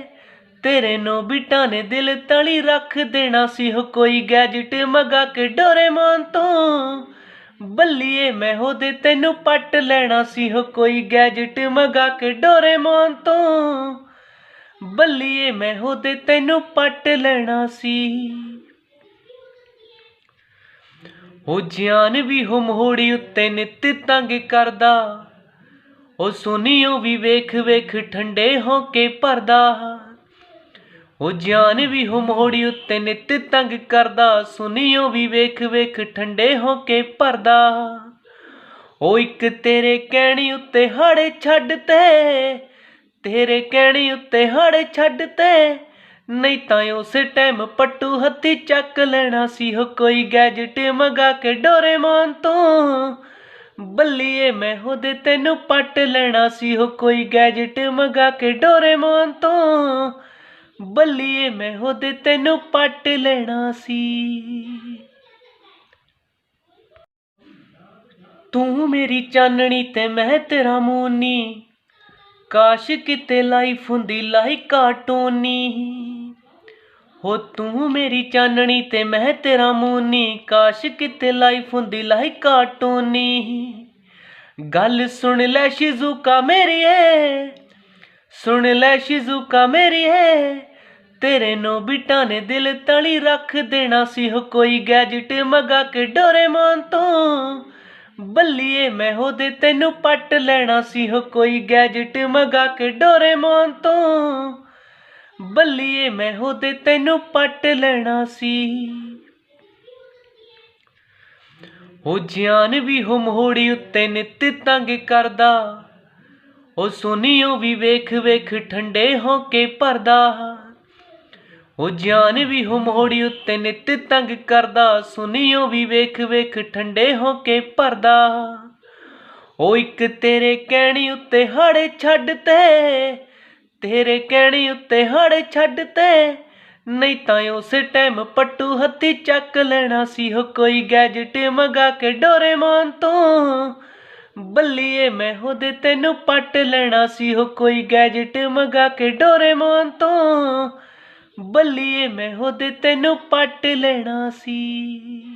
तेरे नोबिटा ने दिल तली रख देना सी हो कोई गैजेट मंगा के डोरेमोन तो। बल्लिए मैं हो दे तेनू पट लेना सी हो कोई गैजेट मंगा के डोरेमोन तो। ਬੱਲੀਏ ਮੈਂ ਉਹਦੇ ਤੈਨੂੰ ਪੱਟ ਲੈਣਾ ਸੀ। ਉਹ ਜਾਨ ਵੀ ਹੋ ਮੋੜੀ ਉੱਤੇ ਨਿੱਤ ਤੰਗ ਕਰਦਾ, ਉਹ ਸੁਨੀਓ ਵੀ ਵੇਖ ਵੇਖ ਠੰਡੇ ਹੋ ਕੇ ਭਰਦਾ। ਉਹ ਜਾਨ ਵੀ ਹੋ ਮੋੜੀ ਉੱਤੇ ਨਿੱਤ ਤੰਗ ਕਰਦਾ, ਸੁਨੀਓ ਵੀ ਵੇਖ ਵੇਖ ਠੰਡੇ ਹੋ ਕੇ ਭਰਦਾ। ਉਹ ਇੱਕ ਤੇਰੇ ਕਹਿਣੀ ਉੱਤੇ ਹਾੜੇ ਛੱਡ ਤੇ, ਤੇਰੇ ਕਹਿਣੀ ਉੱਤੇ ਹਾੜੇ ਛੱਡ ਤੇ, ਨਹੀਂ ਤਾਂ ਉਸੇ ਟਾਈਮ ਪੱਟੂ ਹੱਥੀ ਚੱਕ ਲੈਣਾ ਸੀ। ਹੋ ਕੋਈ ਗੈਜਟ ਮੰਗਾ ਕੇ ਡੋਰੇਮੋਨ ਤੋਂ, ਬੱਲੀਏ ਮੈਂ ਉਹਦੇ ਤੈਨੂੰ ਪੱਟ ਲੈਣਾ ਸੀ। ਹੋ ਕੋਈ ਗੈਜਟ ਮੰਗਾ ਕੇ ਡੋਰੇਮੋਨ ਤੋਂ, ਬੱਲੀਏ ਮੈਂ ਉਹਦੇ ਤੈਨੂੰ ਪੱਟ ਲੈਣਾ ਸੀ। ਤੂੰ ਮੇਰੀ ਚਾਨਣੀ ਤੇ ਮੈਂ ਤੇਰਾ ਮੂਨੀ, ਕਾਸ਼ ਕਿਤੇ ਲਾਈਫ ਹੁੰਦੀ ਲਾਈਕ ਕਾਰਟੂਨੀ। ਹੋ ਤੂੰ ਮੇਰੀ ਚਾਨਣੀ ਤੇ ਮੈਂ ਤੇਰਾ ਮੂਨੀ, ਕਾਸ਼ ਕਿਤੇ ਲਾਈਫ ਹੁੰਦੀ ਲਾਈਕ ਕਾਰਟੂਨੀ। ਗੱਲ ਸੁਣ ਲੈ ਸ਼ਿਜ਼ੂਕਾ ਮੇਰੀਏ, ਸੁਣ ਲੈ ਸ਼ਿਜ਼ੂਕਾ ਮੇਰੀਏ, ਤੇਰੇ ਨੋਬਿਤਾ ਨੇ ਦਿਲ ਤਲੀ ਰੱਖ ਦੇਣਾ ਸੀ। ਹੋ ਕੋਈ ਗੈਜਟ ਮੰਗਾ ਕੇ ਡੋਰੇਮੋਨ ਤੋਂ, ਬੱਲੀਏ ਮੈਂ ਉਹਦੇ ਤੈਨੂੰ ਪੱਟ ਲੈਣਾ ਸੀ। ਹੋ ਕੋਈ ਗੈਜਟ ਮੰਗਾ ਕੇ ਡੋਰੇਮੋਨ ਤੋਂ, ਬੱਲੀਏ ਮੈਂ ਉਹਦੇ ਤੈਨੂੰ ਪੱਟ ਲੈਣਾ ਸੀ। ਉਹ ਜਾਨ ਵੀ ਹੋ ਮੋੜੀ ਉੱਤੇ ਨਿੱਤ ਤੰਗ ਕਰਦਾ, ਉਹ ਸੁਨੀਓ ਵੀ ਵੇਖ ਵੇਖ ਠੰਡੇ ਹੋ ਕੇ ਭਰਦਾ। ਉਹ ਜਾਨ ਵੀ ਹੋ ਮੋੜੀ ਉੱਤੇ ਨਿੱਤ ਤੰਗ ਕਰਦਾ, ਸੁਨੀਓ ਵੀ ਵੇਖ ਵੇਖ ਠੰਡੇ ਹੋ ਕੇ ਭਰਦਾ। ਉਹ ਇੱਕ ਤੇਰੇ ਕਹਿਣੀ ਉੱਤੇ ਹਾੜੇ ਛੱਡ ਤੇ, ਤੇਰੇ ਕਹਿਣੀ ਉੱਤੇ ਹਾੜੇ ਛੱਡ ਤੇ, ਨਹੀਂ ਤਾਂ ਉਸੇ ਟਾਈਮ ਪੱਟੂ ਹੱਥੀ ਚੱਕ ਲੈਣਾ ਸੀ। ਹੋ ਕੋਈ ਗੈਜਟ ਮੰਗਾ ਕੇ ਡੋਰੇਮੋਨ ਤੋਂ, ਬੱਲੀਏ ਮੈਂ ਉਹਦੇ ਤੈਨੂੰ ਪੱਟ ਲੈਣਾ ਸੀ। ਹੋ ਕੋਈ ਗੈਜਟ ਮੰਗਾ ਕੇ ਡੋਰੇਮੋਨ ਤੋਂ, ਬੱਲੀਏ ਮੈਂ ਉਹਦੇ ਤੈਨੂੰ ਪੱਟ ਲੈਣਾ ਸੀ।